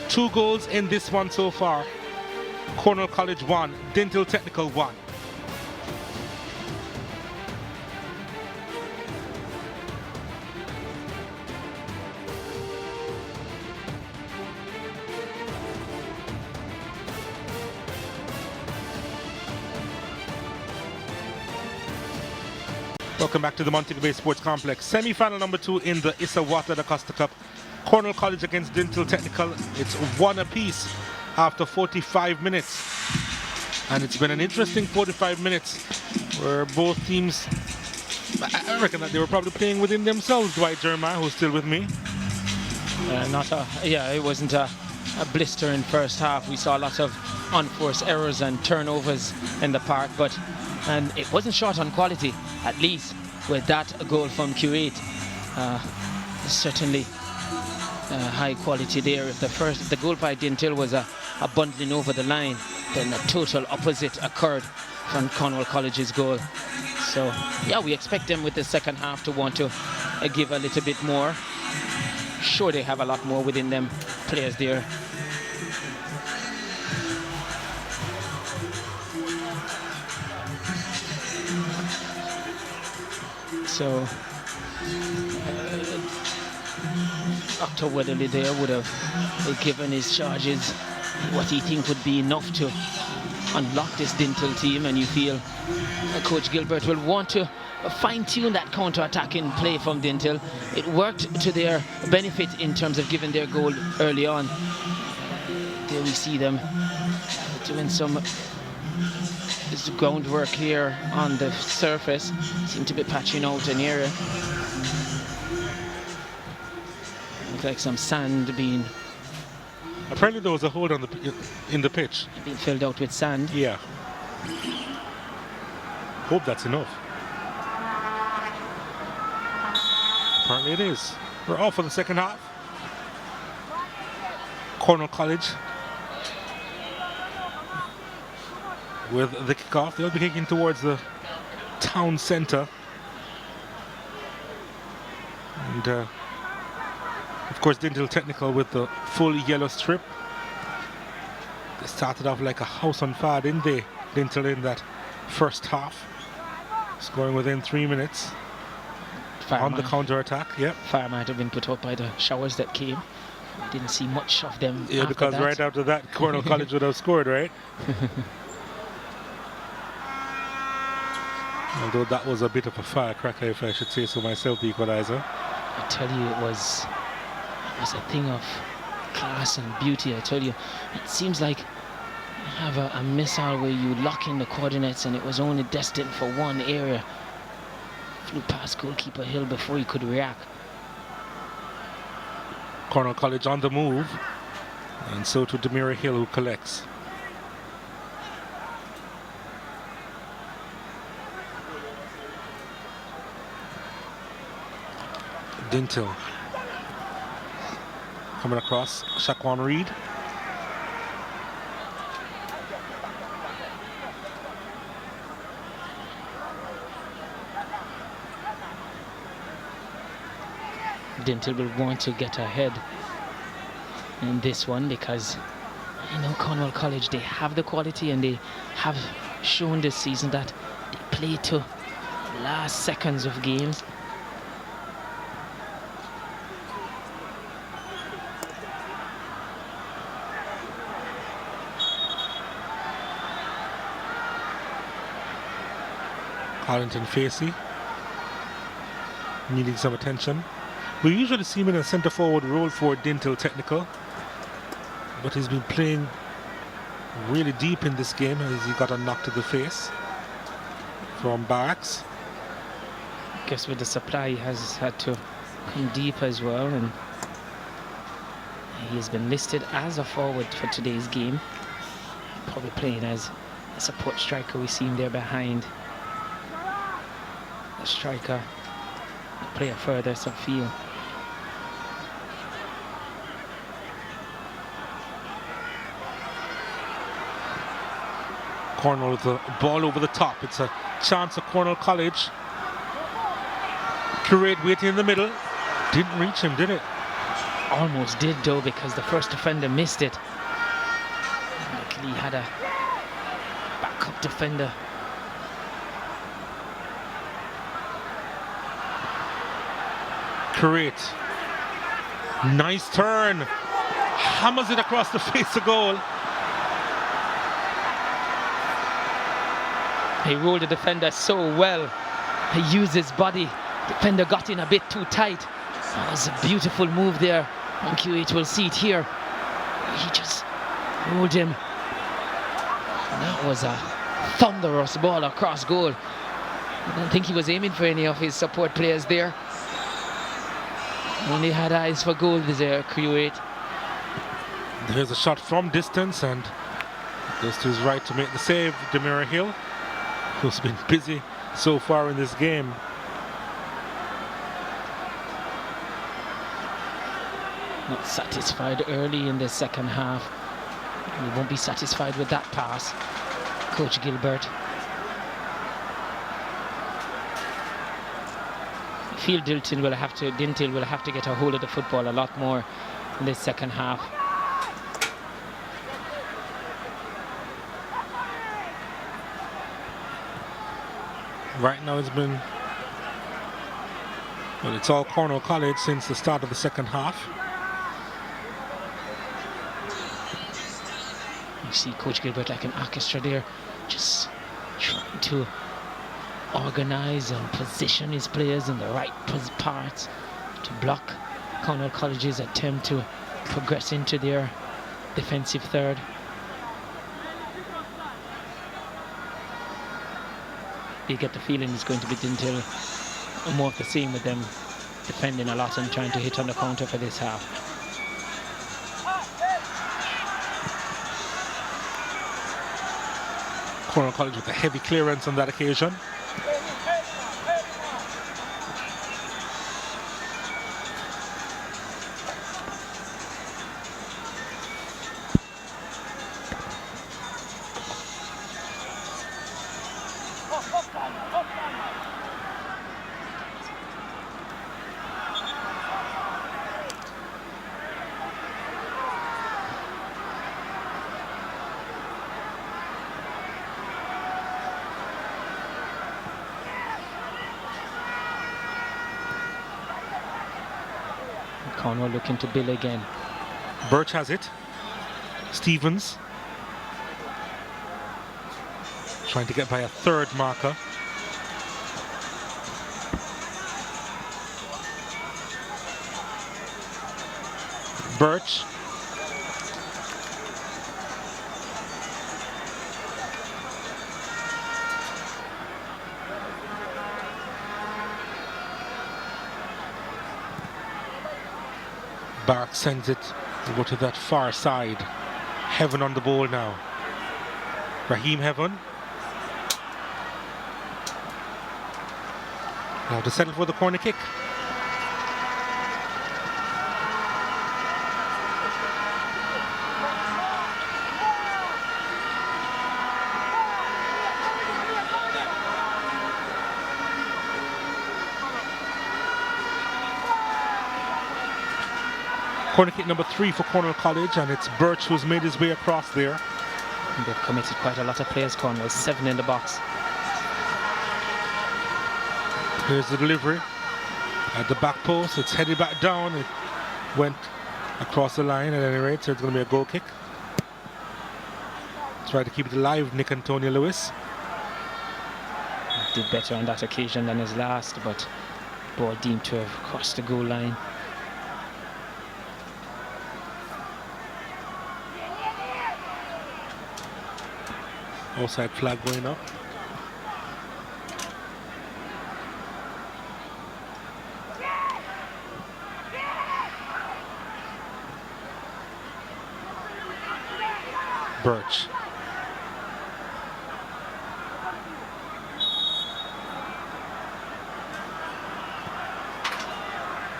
2 goals in this one so far. Cornwall College 1, Dinthill Technical 1. Welcome back to the Montego Bay Sports Complex. Semi-final number 2 in the DaCosta Cup. Cornwall College against Dinthill Technical. It's 1 apiece after 45 minutes. And it's been an interesting 45 minutes where both teams, I reckon that they were probably playing within themselves. Dwight Jeremiah, who's still with me. It wasn't a blistering first half. We saw lots of unforced errors and turnovers in the park, and it wasn't short on quality, at least with that goal from Q8. Certainly high quality there. If the goal by Dinthill was a bundling over the line, then the total opposite occurred from Cornwall College's goal. So yeah, we expect them with the second half to want to give a little bit more. Sure, they have a lot more within them players there. So Dr. Weatherly there would have given his charges what he thinks would be enough to unlock this Dinthill team, and you feel Coach Gilbert will want to fine-tune that counter-attacking play from Dinthill. It worked to their benefit in terms of giving their goal early on. There we see them doing some groundwork here on the surface. Seem to be patching out an area. Looks like some sand being... Apparently there was a hole on in the pitch. Being filled out with sand. Yeah. Hope that's enough. Apparently it is. We're off for the second half. Cornwall College with the kickoff. They'll be kicking towards the town centre. And of course Dinthill Technical with the full yellow strip. They started off like a house on fire, didn't they? Dinthill in that first half. Scoring within 3 minutes. On the counter-attack, yep. Fire might have been put out by the showers that came. Didn't see much of them. Yeah, because right after that, Cornwall College would have scored, right? Although that was a bit of a firecracker, if I should say so myself, the equalizer. I tell you, it was a thing of class and beauty. I tell you, it seems like you have a missile where you lock in the coordinates and it was only destined for one area. Flew past goalkeeper Hill before he could react. Cornwall College on the move, and so to Demira Hill, who collects. Dinthill coming across. Shaquan Reed. Dinthill will want to get ahead in this one because you know Cornwall College, they have the quality and they have shown this season that they play to the last seconds of games. Arlington Facey needing some attention. We usually see him in a centre forward role for Dinthill Technical, but he's been playing really deep in this game as he got a knock to the face from Barracks. I guess with the supply he has had to come deep as well, and he has been listed as a forward for today's game, probably playing as a support striker. We see him there behind the striker, the player further subfield. Cornwall with the ball over the top. It's a chance of Cornwall College. Curate waiting in the middle. Didn't reach him, did it? Almost did though, because the first defender missed it. Luckily he had a backup defender. Curate. Nice turn. Hammers it across the face of goal. He ruled the defender so well. used his body. Defender got in a bit too tight. That was a beautiful move there. And QH will see it here. He just rolled him. And that was a thunderous ball across goal. I don't think he was aiming for any of his support players there. Only had eyes for goal there, QH. There's a shot from distance and goes to his right to make the save. Demira Hill, who's been busy so far in this game. Not satisfied early in the second half. He won't be satisfied with that pass. Coach Gilbert. I feel Dinthill will have to get a hold of the football a lot more in this second half. Right now it's been, well, it's all Cornwall College since the start of the second half. You see Coach Gilbert like an orchestra there, just trying to organize and position his players in the right parts to block Cornwall College's attempt to progress into their defensive third. You get the feeling it's going to be Dinthill more of the same, with them defending a lot and trying to hit on the counter for this half. Cornwall College with a heavy clearance on that occasion. Cornwall looking to Bill again. Birch has it. Stevens trying to get by a third marker. Birch. Bark sends it over to that far side. Heaven on the ball now. Raheem Heaven. Now to settle for the corner kick. Corner kick number 3 for Cornwall College, and it's Birch who's made his way across there. And they've committed quite a lot of players, Cornwall, 7 in the box. Here's the delivery at the back post. It's headed back down. It went across the line at any rate, so it's going to be a goal kick. Try to keep it alive, Nick Antonio Lewis. Did better on that occasion than his last, but ball deemed to have crossed the goal line. Offside flag going up. Birch.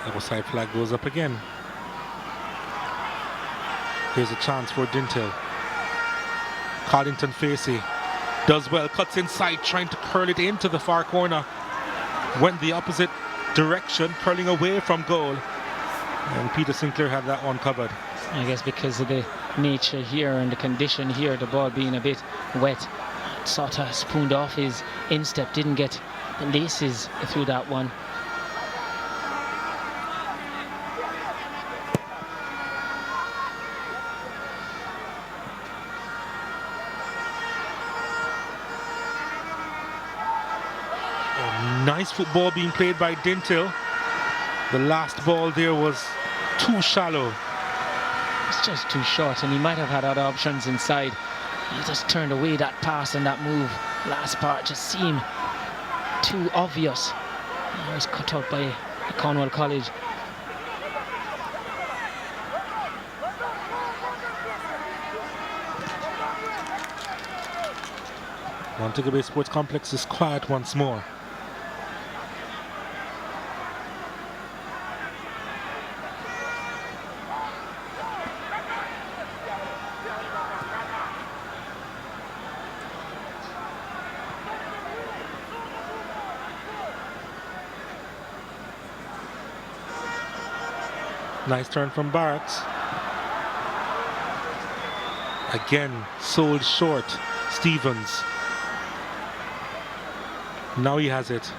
The offside flag goes up again. Here's a chance for Dinthill. Coddington Facey does well, cuts inside, trying to curl it into the far corner. Went the opposite direction, curling away from goal. And Peter Sinclair had that one covered. I guess because of the nature here and the condition here, the ball being a bit wet, sort of spooned off his instep, didn't get the laces through that one. Nice football being played by Dinthill. The last ball there was too shallow. It's just too short, and he might have had other options inside. He just turned away that pass and that move. Last part just seemed too obvious. He was cut out by Cornwall College. Montego Bay Sports Complex is quiet once more. Nice turn from Barracks. Again, sold short. Stevens. Now he has it.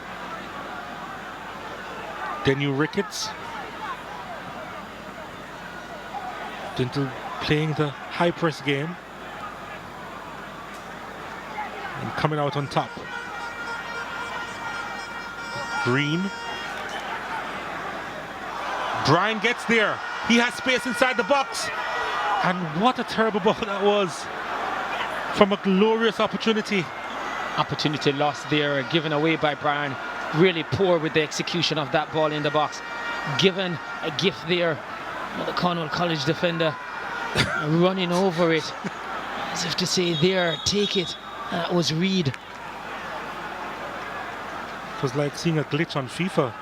Denu Ricketts. Dinthill playing the high press game. And coming out on top. Green. Brian gets there. He has space inside the box. And what a terrible ball that was. From a glorious opportunity. Opportunity lost there, given away by Brian. Really poor with the execution of that ball in the box. Given a gift there. The Cornwall College defender running over it. As if to say, there, take it. That was Reed. It was like seeing a glitch on FIFA.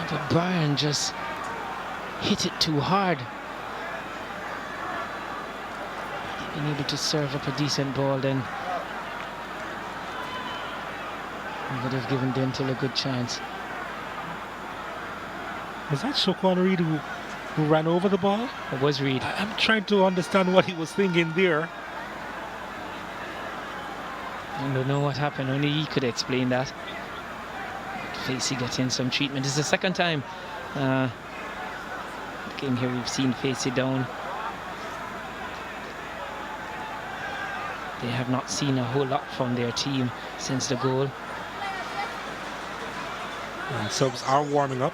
But Brian just hit it too hard. Being able to serve up a decent ball, then he would have given Dinthill a good chance. Was that Shoquan Reed who ran over the ball? It was Reed. I'm trying to understand what he was thinking there. I don't know what happened. Only he could explain that. Facey getting some treatment. This is the second time game here we've seen Facey down. They have not seen a whole lot from their team since the goal. And subs are warming up.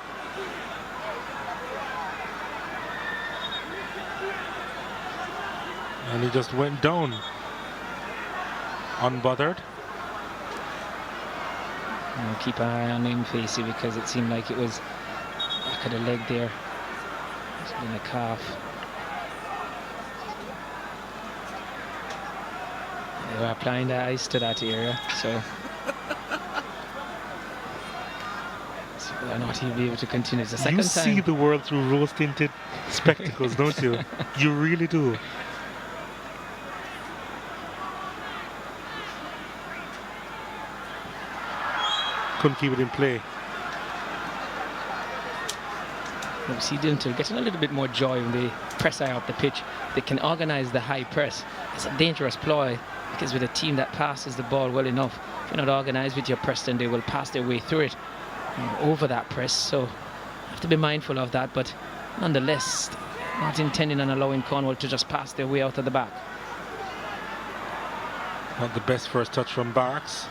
And he just went down. Unbothered. We'll keep an eye on him, Facey, because it seemed like it was back of the leg there. It's been a calf. They were applying the ice to that area, so whether or not he'll be able to continue. It's the second time. You see the world through rose-tinted spectacles, don't you? You really do. Couldn't keep it in play. We see Dinthill getting a little bit more joy when they press high up the pitch. They can organize the high press. It's a dangerous ploy because with a team that passes the ball well enough, if you're not organized with your press, then they will pass their way through it over that press. So you have to be mindful of that, but nonetheless, not intending on allowing Cornwall to just pass their way out of the back. Not the best first touch from Barks.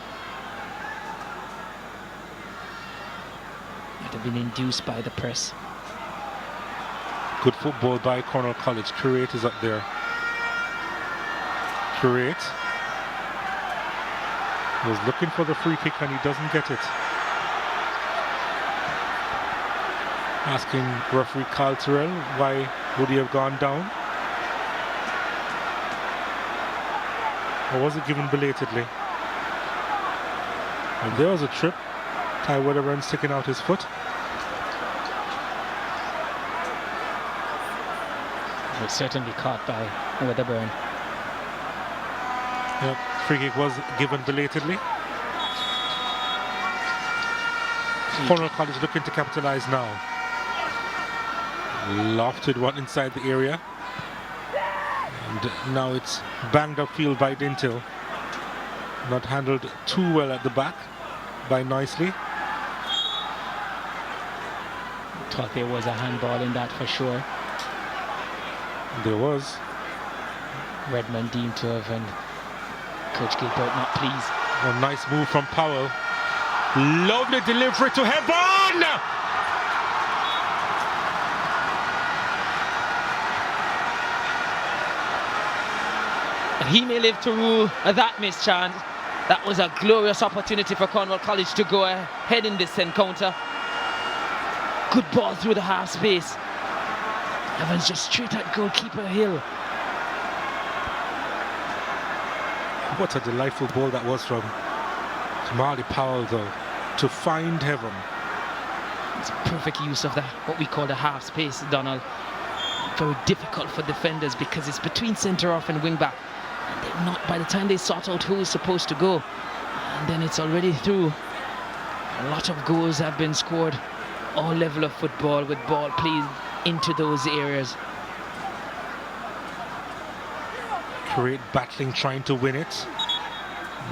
Might have been induced by the press. Good football by Cornwall College. Curate is up there. Curate was looking for the free kick and he doesn't get it. Asking referee Carl Terrell why would he have gone down? Or was it given belatedly? And there was a trip. Ty Weatherburn sticking out his foot. It was certainly caught by Weatherburn. Yep, free kick was given belatedly. Cornwall College looking to capitalize now. Lofted one inside the area. And now it's banged upfield by Dinthill. Not handled too well at the back by Nicely. Thought there was a handball in that for sure. There was. Redmond deemed to have, and Coach Gilbert not pleased. A nice move from Powell. Lovely delivery to Heaven! He may live to rue that mischance. That was a glorious opportunity for Cornwall College to go ahead in this encounter. Good ball through the half space. Evans just straight at goalkeeper Hill. What a delightful ball that was from Marley Powell, though, to find Heaven. It's perfect use of what we call the half space, Donald. Very difficult for defenders because it's between centre off and wing back. And they're not, by the time they sort out who is supposed to go, and then it's already through. A lot of goals have been scored, all level of football with ball played into those areas. Great battling, trying to win it,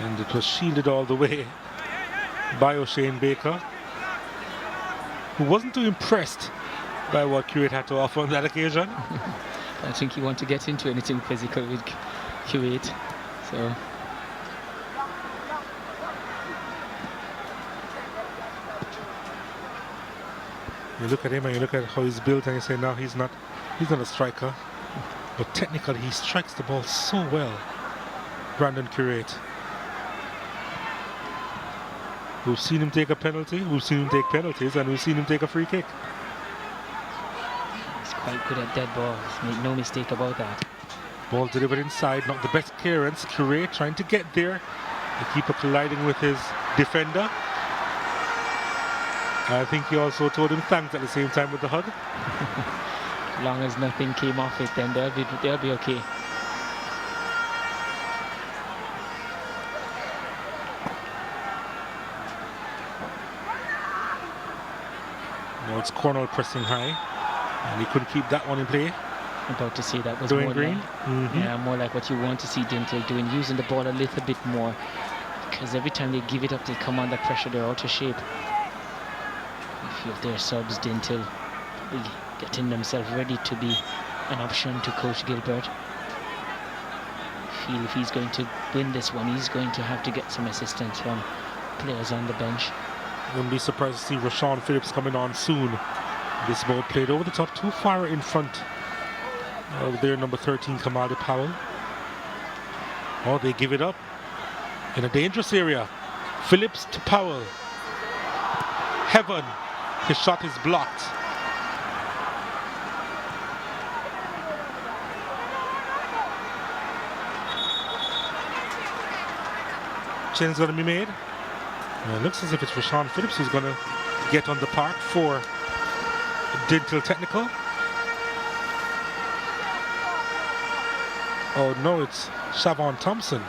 and it was shielded all the way by O'Shane Baker, who wasn't too impressed by what Kuwait had to offer on that occasion. I think he wanted to get into anything physical with Kuwait, so you look at him and you look at how he's built and you say, no, he's not a striker, but technically he strikes the ball so well. Brandon Kuwait. We've seen him take a penalty, we've seen him take penalties, and we've seen him take a free kick. He's quite good at dead balls, make no mistake about that. Ball delivered inside, not the best clearance. Kuwait trying to get there. The keeper colliding with his defender. I think he also told him thanks at the same time with the hug. As long as nothing came off it, then they'll be okay. Now it's Cornwall pressing high, and he couldn't keep that one in play. About to say that was Doing more green? like, yeah, more like what you want to see Dinthill doing, using the ball a little bit more, because every time they give it up, they come under pressure, they're out of shape. A few of their subs, Dinthill, probably getting themselves ready to be an option to Coach Gilbert. I feel if he's going to win this one, he's going to have to get some assistance from players on the bench. Wouldn't be surprised to see Rashawn Phillips coming on soon. This ball played over the top, too far in front of their number 13, Kamali Powell. Oh, they give it up in a dangerous area. Phillips to Powell. Heaven, his shot is blocked. Change going to be made. And it looks as if it's Rashawn Phillips who's going to get on the park for Dinthill Technical. Oh no, it's Siobhan Thompson.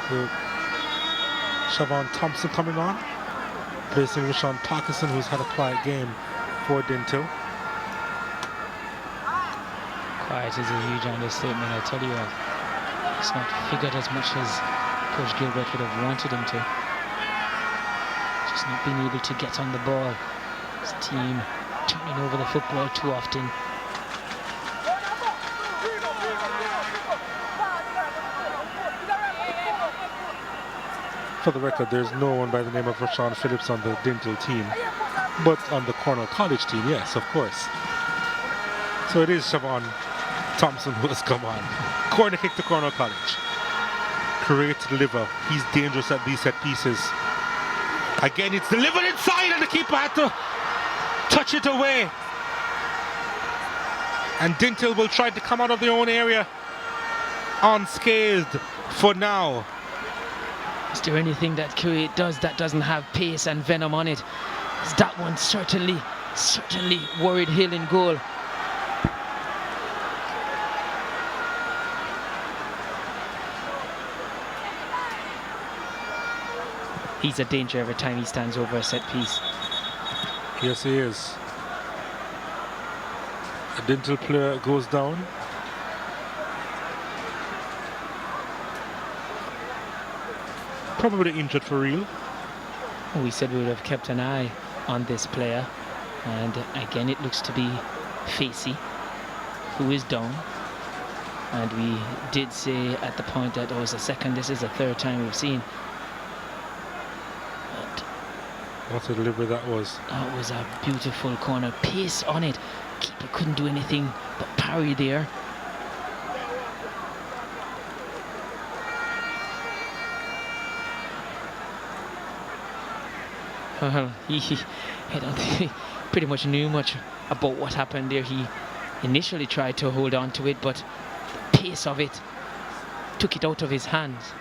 So, Siobhan Thompson coming on, placing Rashawn Parkinson, who's had a quiet game for Dinthill. Quiet is a huge understatement, I tell you what. It's not figured as much as Coach Gilbert would have wanted him to. Just not being able to get on the ball. His team turning over the football too often. For the record, there's no one by the name of Rashawn Phillips on the Dinthill team, but on the Cornwall College team, yes, of course. So it is Siobhan Thompson who has come on. Corner kick to Cornwall College. Kuwait to deliver. He's dangerous at these set pieces. Again, it's delivered inside and the keeper had to touch it away. And Dinthill will try to come out of their own area unscathed for now. Is there anything that Kuwait does that doesn't have pace and venom on it? Is that one certainly worried Hill in goal. He's a danger every time he stands over a set piece. Yes, he is. A Dinthill player goes down. Probably injured for real. We said we would have kept an eye on this player, and again it looks to be Facey, who is down. And we did say at the point that it was the second, this is the third time we've seen. And what a delivery that was. that was a beautiful corner, pace on it. Keeper couldn't do anything but parry there. Well, I don't think he pretty much knew much about what happened there. He initially tried to hold on to it, but the pace of it took it out of his hands.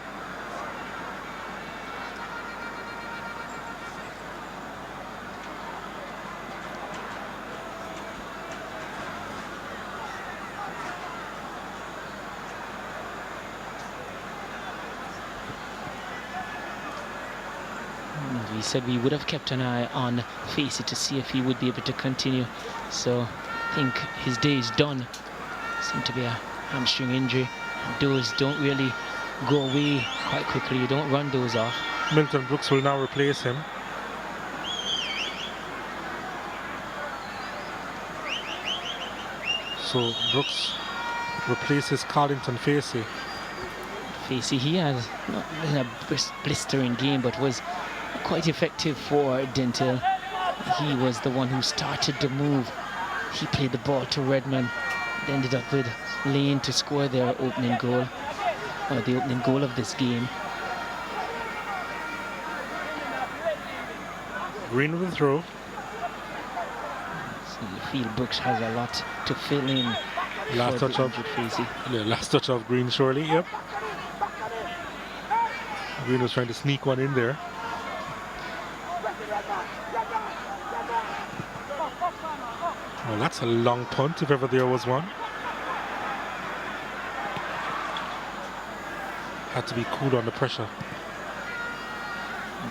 We said we would have kept an eye on Facey to see if he would be able to continue. So I think his day is done. Seemed to be a hamstring injury. And those don't really go away quite quickly. You don't run those off. Milton Brooks will now replace him. So Brooks replaces Carlington Facey. Facey, he has not been a blistering game, but was quite effective for Dinthill. He was the one who started the move. He played the ball to Redmond. Ended up with Lane to score their opening goal, or the opening goal of this game. Green with the throw. So you feel Brooks has a lot to fill in. Last touch of Facey. Yeah, last touch of Green, surely. Yep. Green was trying to sneak one in there. Well, that's a long punt, if ever there was one. Had to be cool under pressure.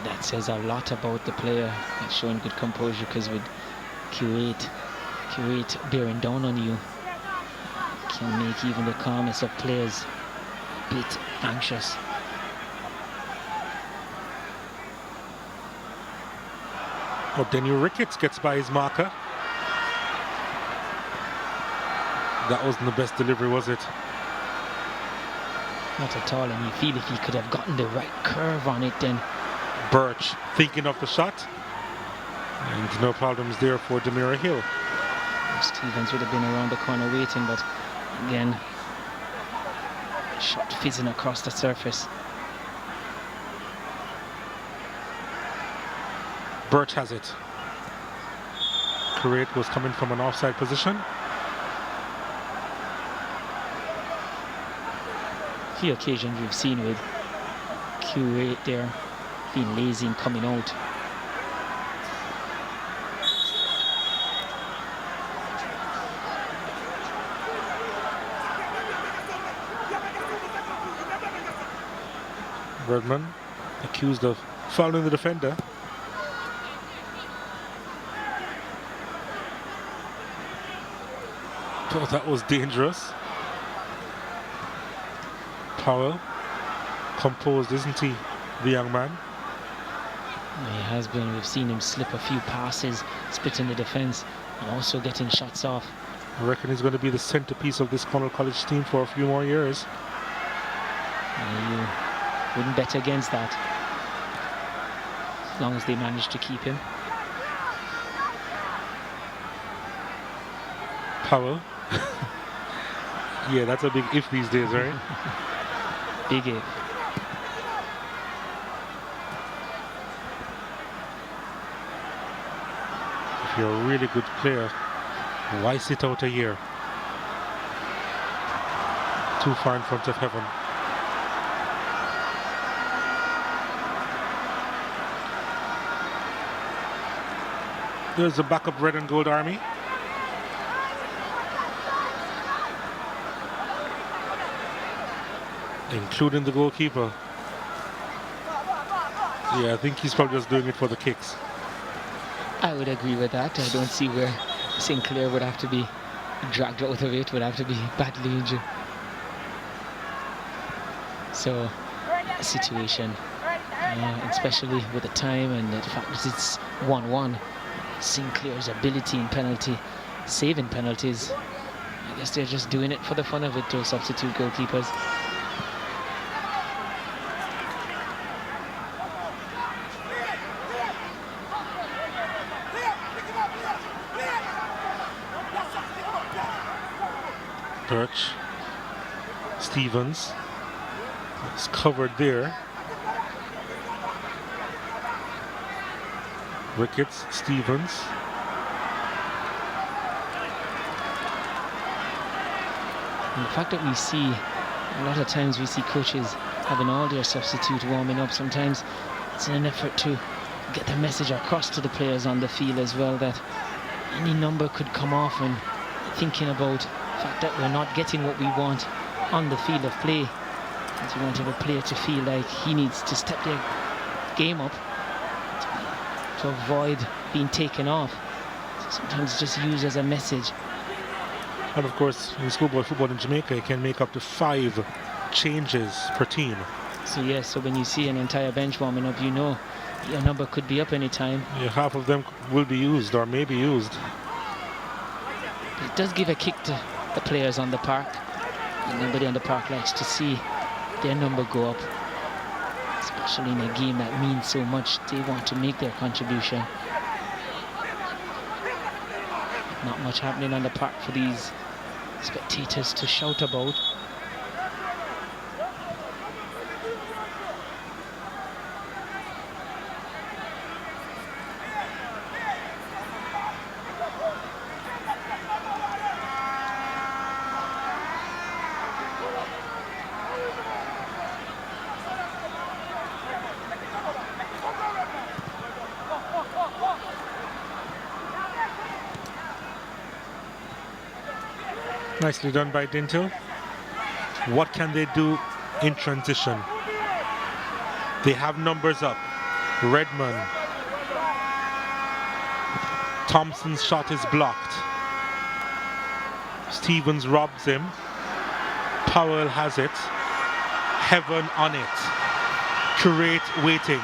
That says a lot about the player. It's showing good composure, because with Q8 bearing down on you can make even the calmest of players a bit anxious. Oh, Daniel Ricketts gets by his marker. That wasn't the best delivery, was it? Not at all, and you feel if he could have gotten the right curve on it, then Birch thinking of the shot. And no problems there for Demira Hill. Stevens would have been around the corner waiting, but again, shot fizzing across the surface. Birch has it. Kuwait was coming from an offside position. Few occasions we've seen with Q8 there being lazy and coming out. Redmond accused of fouling the defender. Oh, that was dangerous. Powell, composed, isn't he, the young man? He has been. We've seen him slip a few passes, splitting the defence, and also getting shots off. I reckon he's going to be the centrepiece of this Cornwall College team for a few more years. You wouldn't bet against that, as long as they manage to keep him. Powell. Yeah, that's a big if these days, right? Big if. If you're a really good player, why sit out a year? Too far in front of heaven. There's the backup red and gold army. Including the goalkeeper. Yeah, I think he's probably just doing it for the kicks. I would agree with that. I don't see where Sinclair would have to be dragged out of it, would have to be badly injured. So, a situation especially with the time and the fact that it's 1-1. Sinclair's ability in saving penalties. I guess they're just doing it for the fun of it, those substitute goalkeepers. Birch, Stevens is covered there. Ricketts, Stevens. And the fact that we see, a lot of times we see coaches having all their substitutes warming up. Sometimes it's in an effort to get the message across to the players on the field as well, that any number could come off, and thinking about the fact that we're not getting what we want on the field of play. And you want a player to feel like he needs to step their game up to avoid being taken off. So sometimes just used as a message. And of course, in schoolboy football in Jamaica, you can make up to 5 changes per team. So yes, so when you see an entire bench warming up, you know your number could be up anytime. Yeah, half of them will be used or may be used. It does give a kick to the players on the park. And nobody on the park likes to see their number go up, especially in a game that means so much. They want to make their contribution. Not much happening on the park for these spectators to shout about. Nicely done by Dinthill. What can they do in transition? They have numbers up. Redmond. Thompson's shot is blocked. Stevens robs him. Powell has it. Heaven on it. Curate waiting.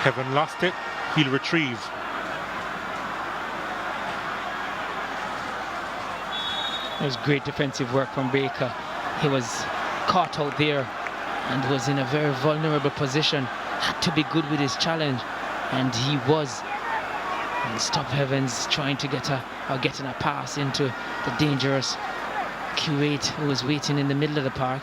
Heaven lost it. He'll retrieve. It was great defensive work from Baker. He was caught out there and was in a very vulnerable position. Had to be good with his challenge, and he was. And stop Evans trying to getting a pass into the dangerous Q8 who was waiting in the middle of the park.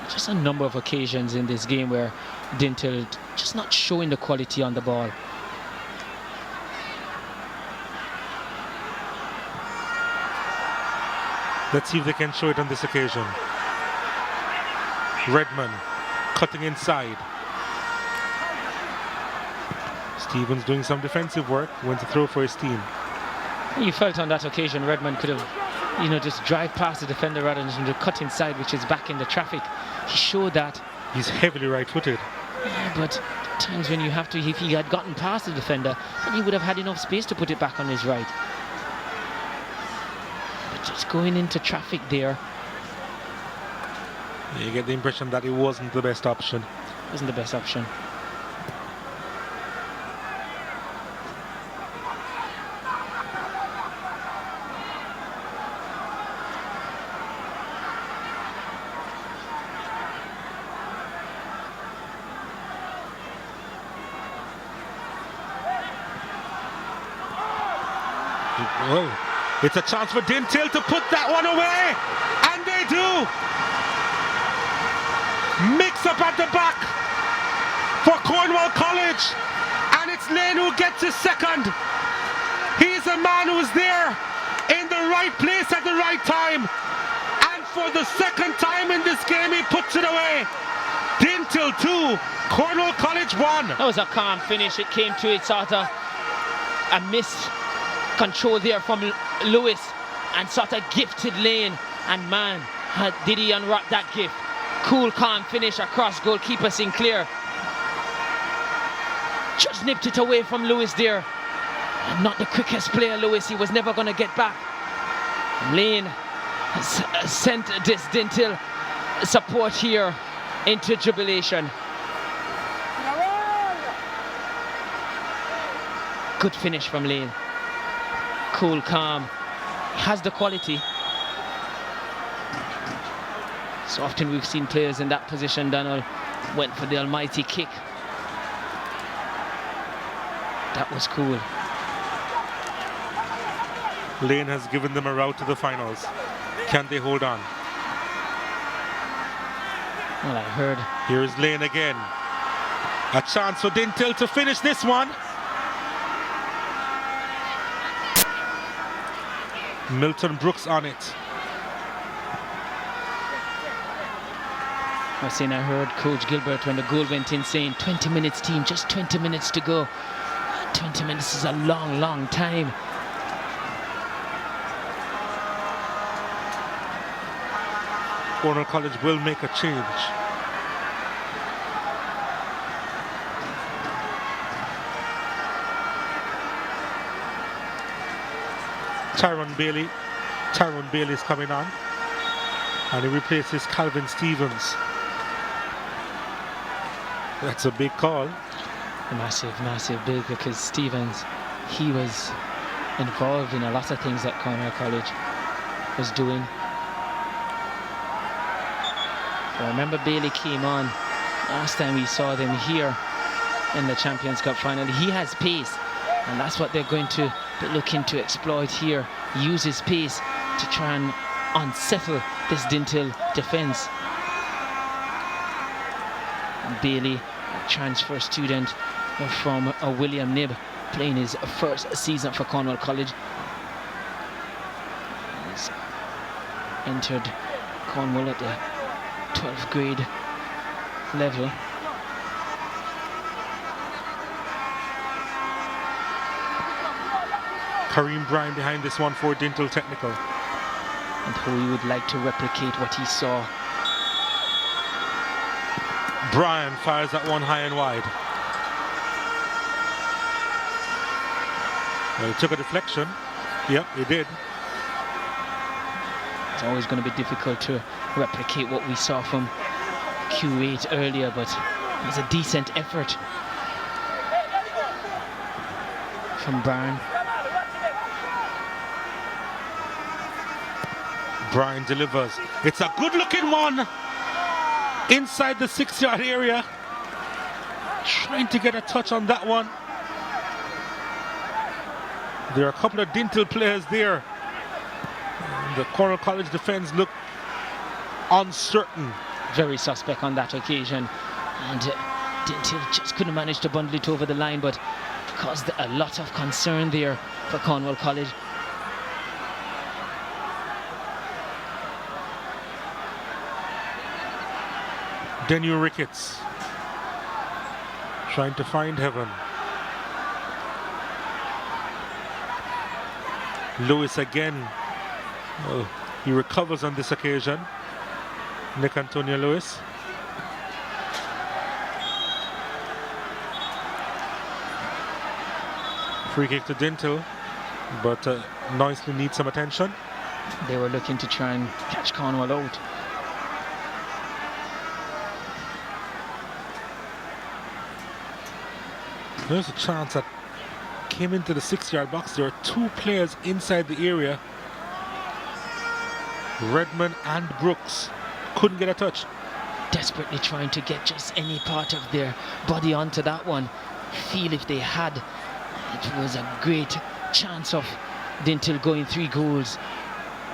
Just a number of occasions in this game where Dinthill just not showing the quality on the ball. Let's see if they can show it on this occasion. Redmond cutting inside. Stevens doing some defensive work, went to throw for his team. You felt on that occasion Redmond could have, just drive past the defender rather than to cut inside, which is back in the traffic. He showed that. He's heavily right-footed. Yeah, but times when you have to, if he had gotten past the defender, then he would have had enough space to put it back on his right. But just going into traffic there. You get the impression that it wasn't the best option. Wasn't the best option. Well, it's a chance for Dinthill to put that one away, and they do. Mix up at the back for Cornwall College, and it's Lane who gets his second. He's a man who's there in the right place at the right time, and for the second time in this game he puts it away. Dinthill 2, Cornwall College 1. That was a calm finish. It came to it sort of a miss control there from Lewis, and sort of gifted Lane And man, did he unwrap that gift. Cool, calm finish across goalkeeper Sinclair. Just nipped it away from Lewis there. And not the quickest player, Lewis. He was never going to get back. Lane sent this Dinthill support here into jubilation. Good finish from Lane. Cool, calm. Has the quality. So often we've seen players in that position. Donald went for the almighty kick. That was cool. Lane has given them a route to the finals. Can they hold on? Well, I heard. Here's Lane again. A chance for Dinthill to finish this one. Milton Brooks on it. I heard Coach Gilbert when the goal went in saying 20 minutes team, just 20 minutes to go. 20 minutes is a long, long time. Cornwall College will make a change. Tyrone Bailey is coming on, and he replaces Calvin Stevens. That's a big call. Massive, massive big, because Stevens, he was involved in a lot of things that Cornwall College was doing. I remember Bailey came on last time we saw them here in the Champions Cup final. He has pace, and that's what they're going to be looking to exploit here. Use his pace to try and unsettle this Dinthill defense. Bailey, a transfer student from William Knibb, playing his first season for Cornwall College. He's entered Cornwall at the 12th grade level. Kareem Bryan behind this one for Dinthill Technical. And who would like to replicate what he saw. Bryan fires that one high and wide. Well, he took a deflection. Yep, he did. It's always going to be difficult to replicate what we saw from Q8 earlier, but it was a decent effort from Bryan. Bryan delivers. It's a good looking one inside the 6-yard area. Trying to get a touch on that one. There are a couple of Dinthill players there. The Cornwall College defense looked uncertain. Very suspect on that occasion. And Dinthill just couldn't manage to bundle it over the line, but caused a lot of concern there for Cornwall College. Daniel Ricketts trying to find heaven. Lewis again. Well, he recovers on this occasion. Nick Antonio Lewis. Free kick to Dinthill, but Noisley needs some attention. They were looking to try and catch Cornwall out. There's a chance that came into the 6-yard box. There are two players inside the area. Redmond and Brooks couldn't get a touch. Desperately trying to get just any part of their body onto that one. Feel if they had, it was a great chance of Dinthill going 3 goals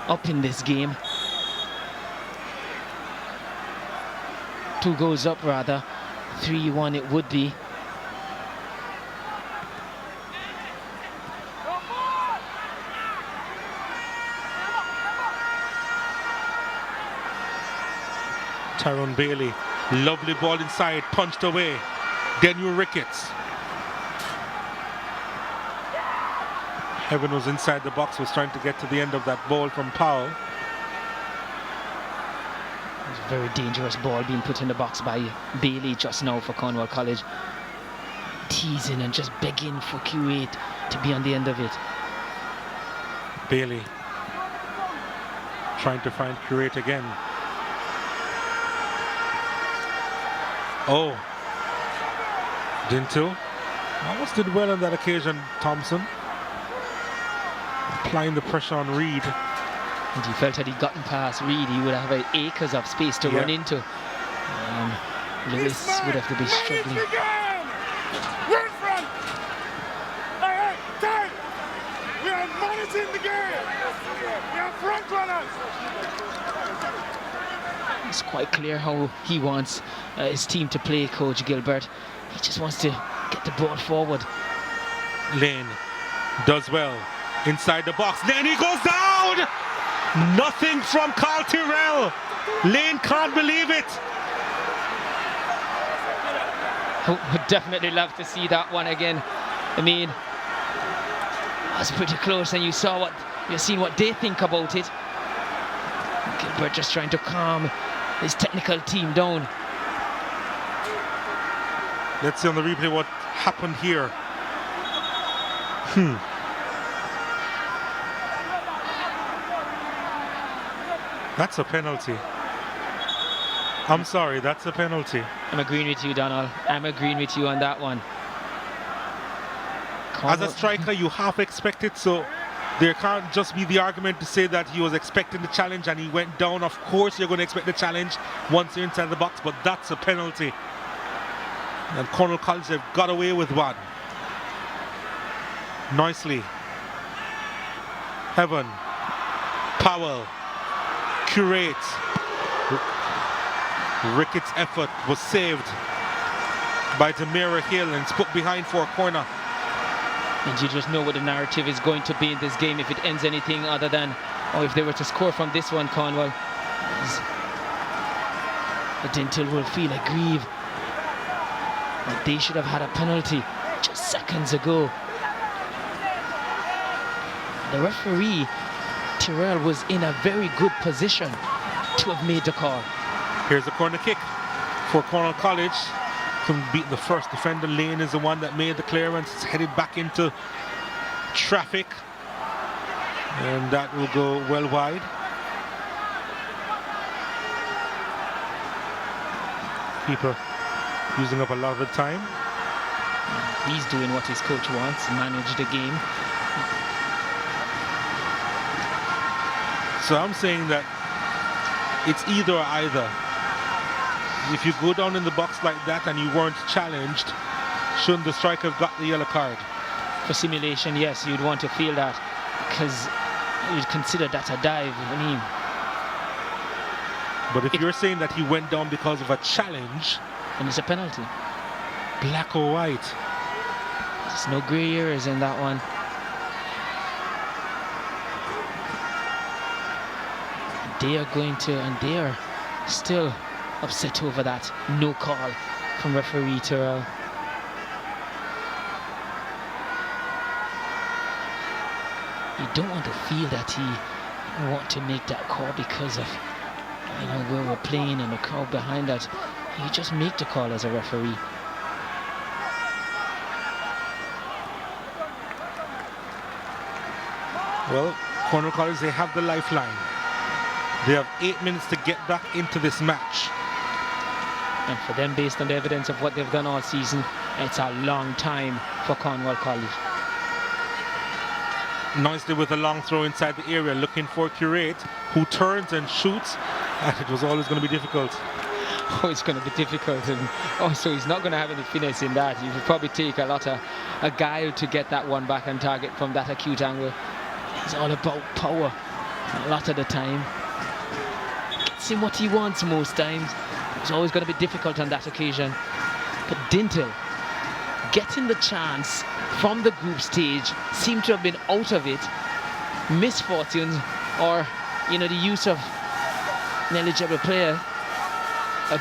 up in this game. 2 goals up rather. 3-1 it would be. Tyrone Bailey, lovely ball inside, punched away. Daniel Ricketts. Heaven was inside the box, was trying to get to the end of that ball from Powell. It's a very dangerous ball being put in the box by Bailey just now for Cornwall College. Teasing and just begging for Q8 to be on the end of it. Bailey trying to find Q8 again. Oh, Dinthill almost did well on that occasion. Thompson applying the pressure on Reed. And he felt that he'd gotten past Reed, he would have acres of space to run into. Lewis would have to be struggling. We're in front! Alright, time! We are monitoring the game! We are front runners! It's quite clear how he wants his team to play, Coach Gilbert. He just wants to get the ball forward. Lane does well inside the box. Then he goes down! Nothing from Carl Tyrrell. Lane can't believe it. Would definitely love to see that one again. I mean, it was pretty close, and you've seen what they think about it. Gilbert just trying to calm his technical team down. Let's see on the replay what happened here. That's a penalty. I'm sorry, that's a penalty. I'm agreeing with you, Donald. I'm agreeing with you on that one. As a striker, you half expect it, so there can't just be the argument to say that he was expecting the challenge and he went down. Of course, you're going to expect the challenge once you're inside the box, but that's a penalty. And Cornwall College have got away with one. Nicely. Heaven. Powell. Curate. Ricketts' effort was saved by Demira Hill and put behind for a corner. And you just know what the narrative is going to be in this game if it ends anything other than, or if they were to score from this one, Cornwall, the Dinthill will feel aggrieved that they should have had a penalty just seconds ago. The referee, Tyrrell, was in a very good position to have made the call. Here's a corner kick for Cornwall College. Couldn't beat the first defender. Lane is the one that made the clearance. It's headed back into traffic. And that will go well wide. Keeper using up a lot of the time. He's doing what his coach wants, manage the game. So I'm saying that it's either or either. If you go down in the box like that and you weren't challenged, shouldn't the striker have got the yellow card? For simulation, yes, you'd want to feel that, because you'd consider that a dive. I mean, but if you're saying that he went down because of a challenge, and it's a penalty. Black or white? There's no grey areas in that one. They are going to, and they are still upset over that no call from referee Tyrrell. You don't want to feel that he want to make that call because of, you know, where we're playing and the crowd behind that. You just make the call as a referee. Well, Cornwall College, they have the lifeline. They have 8 minutes to get back into this match. And for them, based on the evidence of what they've done all season, it's a long time for Cornwall College. Nicely with a long throw inside the area, looking for Curate, who turns and shoots. And it was always going to be difficult. Oh, it's going to be difficult. And also, he's not going to have any finesse in that. He would probably take a guile to get that one back on target from that acute angle. It's all about power a lot of the time. Gets him what he wants most times. It's always going to be difficult on that occasion. But Dinthill, getting the chance from the group stage, seemed to have been out of it. Misfortunes, or, you know, the use of an eligible player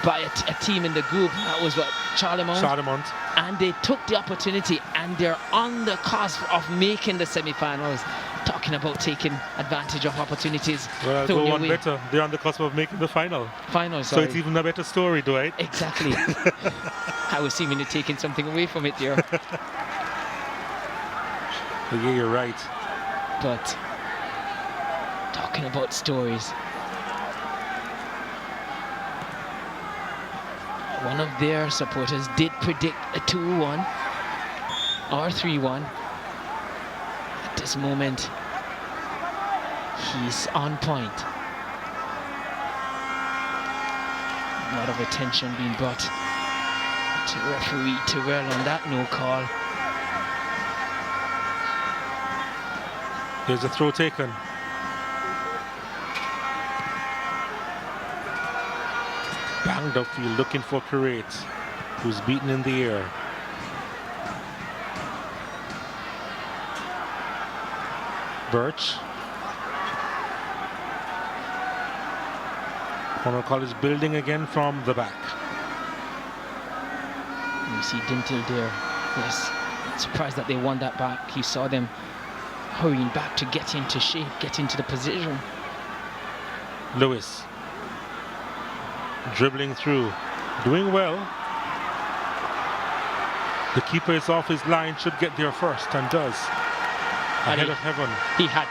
by a team in the group. That was what, Charlemont. And they took the opportunity, and they're on the cusp of making the semi-finals. talking about taking advantage of opportunities. Well, I'll thrown go your one way. better. They're on the cusp of making the final. Final, So sorry. it's even a better story, Dwight. Exactly. I was seemingly taking something away from it there. Yeah, you're right. But talking about stories, one of their supporters did predict a 2-1 or 3-1. At this moment, he's on point. A lot of attention being brought to referee Terrell on that no call. There's a throw taken. Banged upfield looking for Kuwait, who's beaten in the air. Birch. Cornwall College building again from the back. You see Dinthill there. Yes, surprised that they won that back. You saw them hurrying back to get into shape, get into the position. Lewis. Dribbling through. Doing well. The keeper is off his line, should get there first, and does. Ahead of Heaven. He had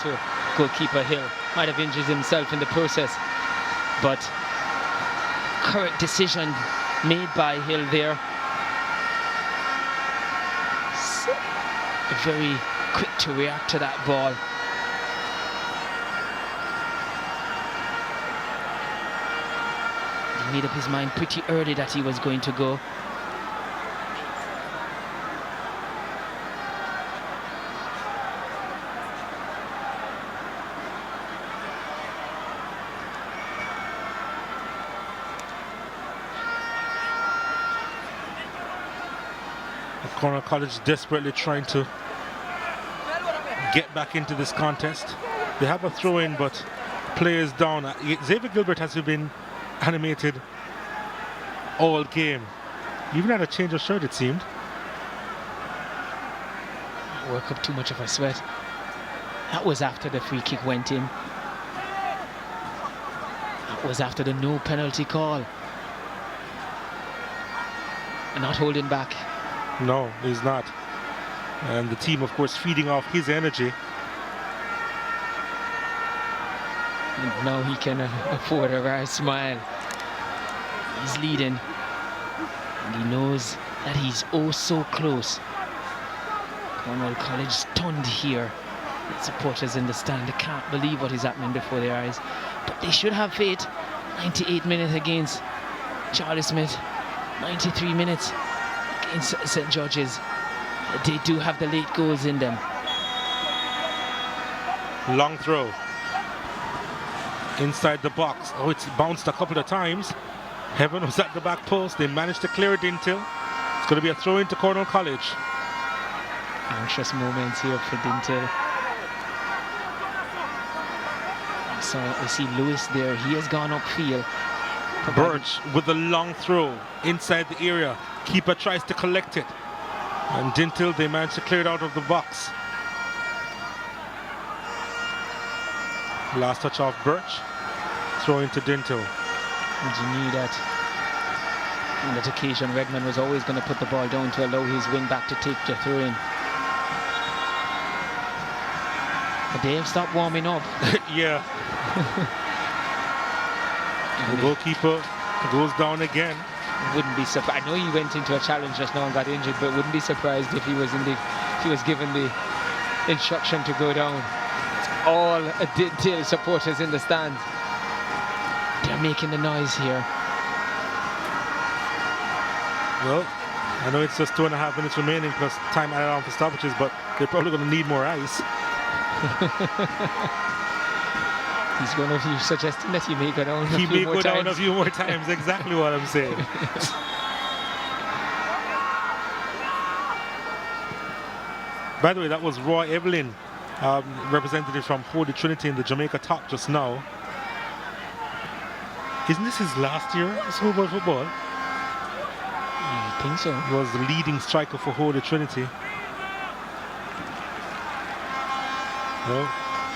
to. Goalkeeper Hill might have injured himself in the process, but correct decision made by Hill there. Very quick to react to that ball. He made up his mind pretty early that he was going to go. Cornwall College desperately trying to get back into this contest. They have a throw-in, but players down. Xavier Gilbert has been animated all game. Even had a change of shirt, it seemed. Work up too much of a sweat. That was after the free kick went in. That was after the no penalty call. And not holding back. No, he's not. And the team, of course, feeding off his energy. And now he can afford a rare smile. He's leading. And he knows that he's oh so close. Cornwall College stunned here. The supporters in the stand, they can't believe what is happening before their eyes. But they should have faith. 98 minutes against Charlie Smith. 93 minutes against St. George's. They do have the late goals in them. Long throw. Inside the box. Oh, it's bounced a couple of times. Heaven was at the back post. They managed to clear it Dinthill. It's going to be a throw into Cornwall College. Anxious moments here for Dinthill. So I see Lewis there. He has gone upfield. Birch with the long throw inside the area. Keeper tries to collect it. And Dinthill, they managed to clear it out of the box. Last touch off Birch. Throw into Dinthill. And you knew that on that occasion Redmond was always going to put the ball down to allow his wing back to take the throw in. But they have stopped warming up. Yeah. The goalkeeper goes down again. Wouldn't be surprised. I know he went into a challenge just now and got injured, but wouldn't be surprised if he was given the instruction to go down. All Dinthill supporters in the stands. They're making the noise here. Well, I know it's just 2.5 minutes remaining plus time added on for stoppages, but they're probably going to need more ice. He's going to be suggesting that he may go down He may go down a few more times, exactly what I'm saying. By the way, that was Roy Evelyn, representative from Holy Trinity in the Jamaica top just now. Isn't this his last year at Schoolboy Football? I think so. He was the leading striker for Holy Trinity. Well,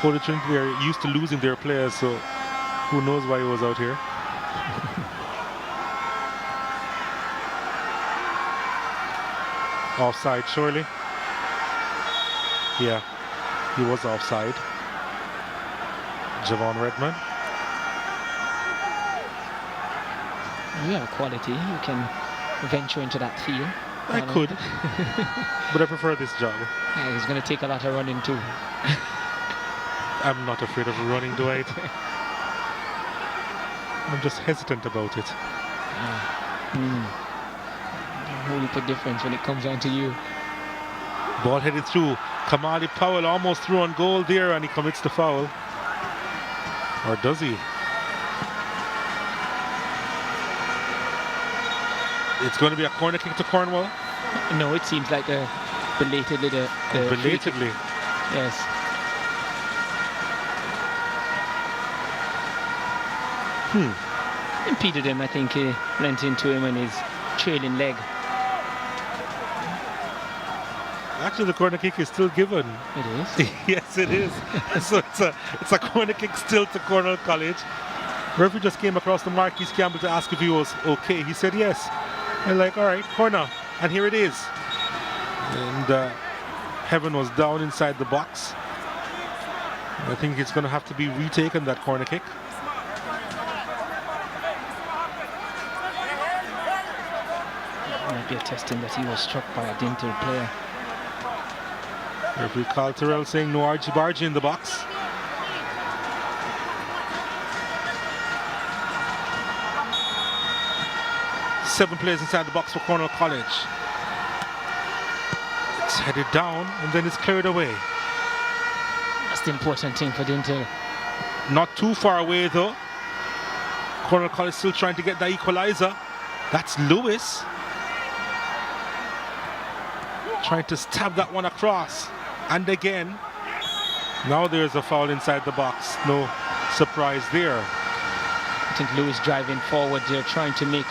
Holy Trinity are used to losing their players, so who knows why he was out here. Offside, surely. Yeah, he was offside. Javon Redmond. You have quality. You can venture into that field. I could, but I prefer this job. Yeah, he's going to take a lot of running too. I'm not afraid of running, Dwight. I'm just hesitant about it. A whole heap of difference when it comes down to you. Ball headed through. Kamali Powell almost through on goal there, and he commits the foul. Or does he? It's going to be a corner kick to Cornwall. No, it seems like belatedly the Belatedly. Yes. Impeded him. I think he went into him on his trailing leg. Actually, the corner kick is still given. It is. Yes, it is. So it's a corner kick still to Cornwall College. Referee just came across to Marquis Campbell to ask if he was okay. He said yes. They're like, all right, corner, and here it is. And Heaven was down inside the box. I think it's going to have to be retaken, that corner kick. Might be attesting that he was struck by a Dinthill player. Referee Carl Terrell saying no argy-bargy in the box. Seven players inside the box for Cornwall College. It's headed down and then it's cleared away. That's the important thing for Dinthill. Not too far away though. Cornwall College still trying to get that equalizer. That's Lewis. Trying to stab that one across. And again. Now there's a foul inside the box. No surprise there. I think Lewis driving forward there, trying to make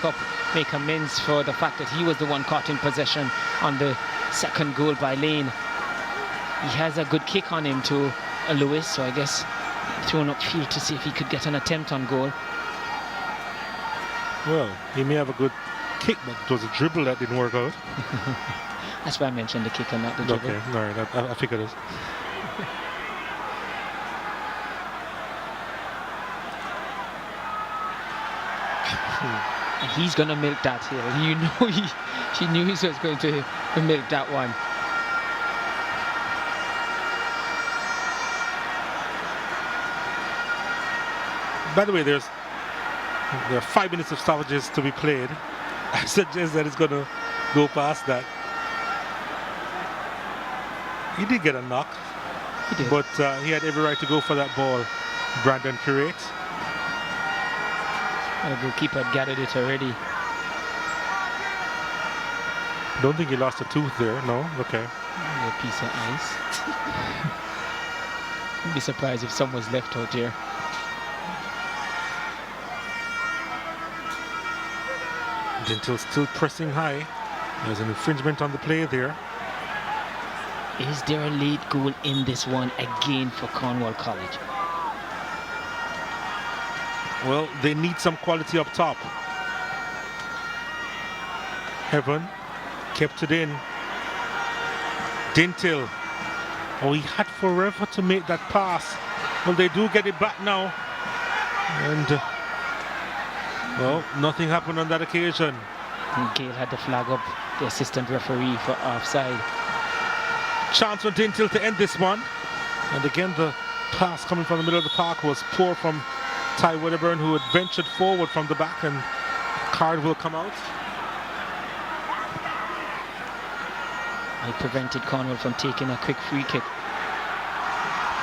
amends for the fact that he was the one caught in possession on the second goal by Lane. He has a good kick on him to Lewis, so I guess thrown upfield to see if he could get an attempt on goal. Well, he may have a good kick, but it was a dribble that didn't work out. That's why I mentioned the kick and not the dribble. Okay, all right, I figured it. And he's going to milk that here. You know, he knew he was going to milk that one. By the way, there are 5 minutes of stoppages to be played. I suggest that it's going to go past that. He did get a knock, He did. but he had every right to go for that ball. Brandon Curate. The goalkeeper had gathered it already. Don't think he lost a tooth there, no? Okay. A piece of ice. I'd be surprised if some was left out here. Dinthill still pressing high. There's an infringement on the play there. Is there a late goal in this one again for Cornwall College? Well, they need some quality up top. Heaven kept it in. Dinthill. Oh, he had forever to make that pass. Well, they do get it back now. And, well, nothing happened on that occasion. And Gale had to flag up the assistant referee for offside. Chance for Dinthill to end this one. And again, the pass coming from the middle of the park was poor from Ty Wedderburn, who had ventured forward from the back, and card will come out. It prevented Cornwall from taking a quick free kick.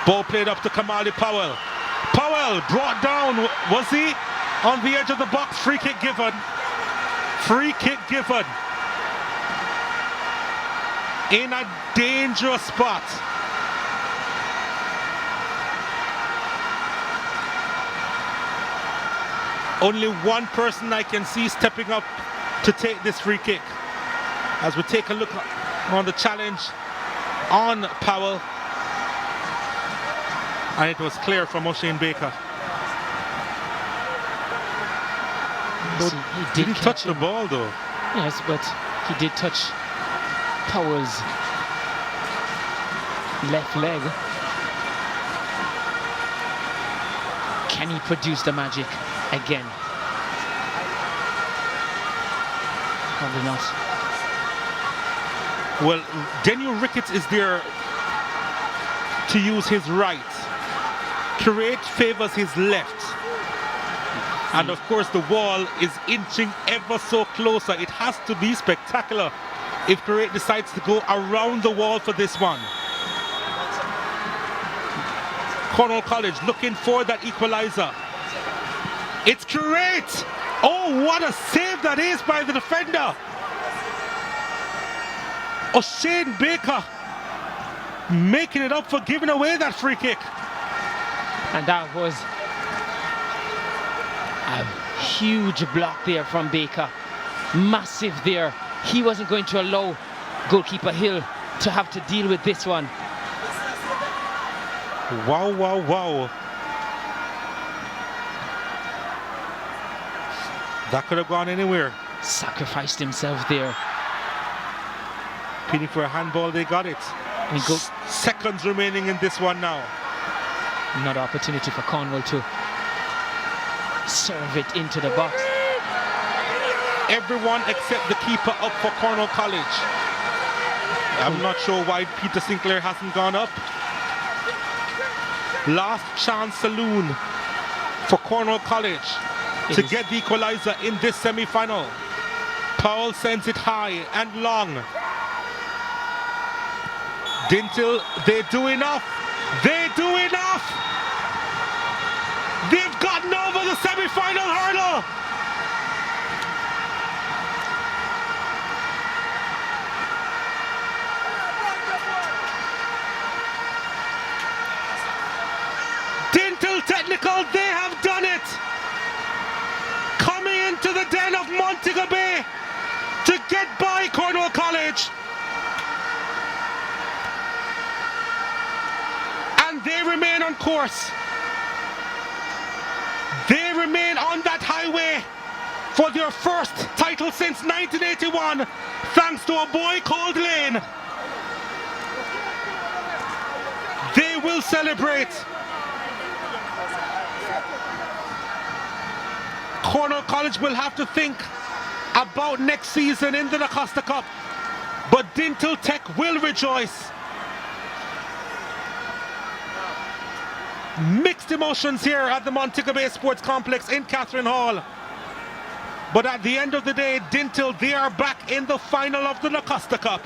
Ball played up to Kamali Powell. Powell brought down, was he? On the edge of the box, free kick given. Free kick given. In a dangerous spot. Only one person I can see stepping up to take this free kick. As we take a look on the challenge on Powell. And it was clear from O'Shane Baker. See, Did he touch the ball though? Yes, but he did touch Powell's left leg. Can he produce the magic again? Probably not. Well, Daniel Ricketts is there to use his right. Curate favors his left. And of course the wall is inching ever so closer. It has to be spectacular if Curate decides to go around the wall for this one. Cornwall College looking for that equalizer. It's Curate! Oh, what a save that is by the defender! O'Shane Baker making it up for giving away that free kick. And that was a huge block there from Baker. Massive there. He wasn't going to allow goalkeeper Hill to have to deal with this one. Wow, wow, wow. That could have gone anywhere. Sacrificed himself there. Pleading for a handball, they got it. Seconds remaining in this one now. Another opportunity for Cornwall to serve it into the box. Everyone except the keeper up for Cornwall College. I'm not sure why Peter Sinclair hasn't gone up. Last chance saloon for Cornwall College to get the equalizer in this semi-final. Powell sends it high and long. Dinthill, they do enough. They do enough. They've gotten over the semi-final hurdle. Dinthill Technical, they have done it. Coming into the den of Montego Bay to get by Cornwall College. And they remain on course. They remain on that highway for their first title since 1981, thanks to a boy called Lane. They will celebrate. Cornwall College will have to think about next season in the DaCosta Cup, but Dinthill Tech will rejoice. Mixed emotions here at the Montego Bay Sports Complex in Catherine Hall. But at the end of the day, Dinthill, they are back in the final of the DaCosta Cup,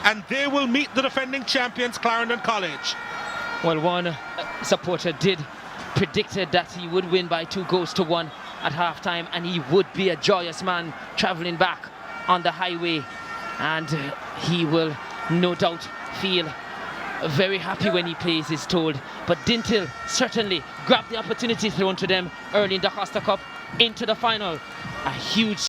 and they will meet the defending champions, Clarendon College. Well, one supporter predicted that he would win by 2-1 at halftime, and he would be a joyous man traveling back on the highway, and he will no doubt feel very happy when he plays, is told. But Dinthill certainly grabbed the opportunity thrown to them early in the Costa Cup into the final. A huge